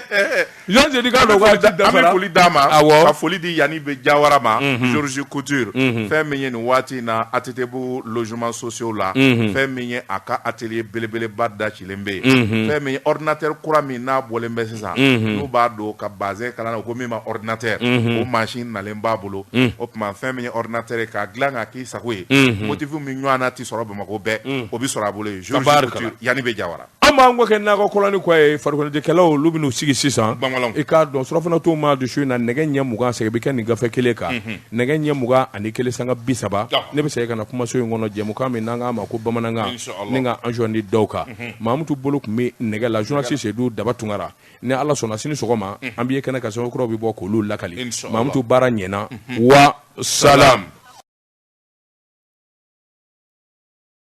Jɔni Sodi k'a dɔn waati dafara an bɛ foli d'a ma ka foli di Yanni bɛ Jawara ma Georges Couture fɛn min ye nin waati in na ATTB logements sociaux la fɛn min ye a ka atelier belebeleba dacilen bɛ yen fɛn min ye ordinateur kura min n'a bɔlen bɛ sisan n'u b'a don ka bazin kalan na ko min ma ordinateur o machine nalen b'a bolo o tuma fɛn min ye ordinateur ye k'a dilan ka k'i sago ye motif min ɲɔgɔn na tɛ sɔrɔ Bamakɔ bɛɛ o bɛ sɔrɔ a bolo yen Georges Couture Yanni bɛ Jawara an b'an kɔ kɛ nakɔ kɔlɔni kɔ ye farikoloɲɛgɛkɛlaw olu bɛn'u sigi sisan i k'a dɔn surafana t'u ma dusu in na nɛgɛ ɲɛ 20 segin bɛ kɛ nin gafe kelen kan nɛgɛ ɲɛ 21 sanga 30 ne bɛ segin ka na kumaso in kɔnɔ jɛmukan min n'an k'a ma ko bamanankan ni ka an joindre dɔw kan Mamutu bolo tun bɛ nɛgɛ la journaliste Seydou Daba Tunkara ni Ala sɔnna sini sɔgɔma an bɛ ye kɛnɛ ka sɛbɛnkɔrɔw bɛ bɔ k'olu lakali Mamutu baara ɲɛna wa salam.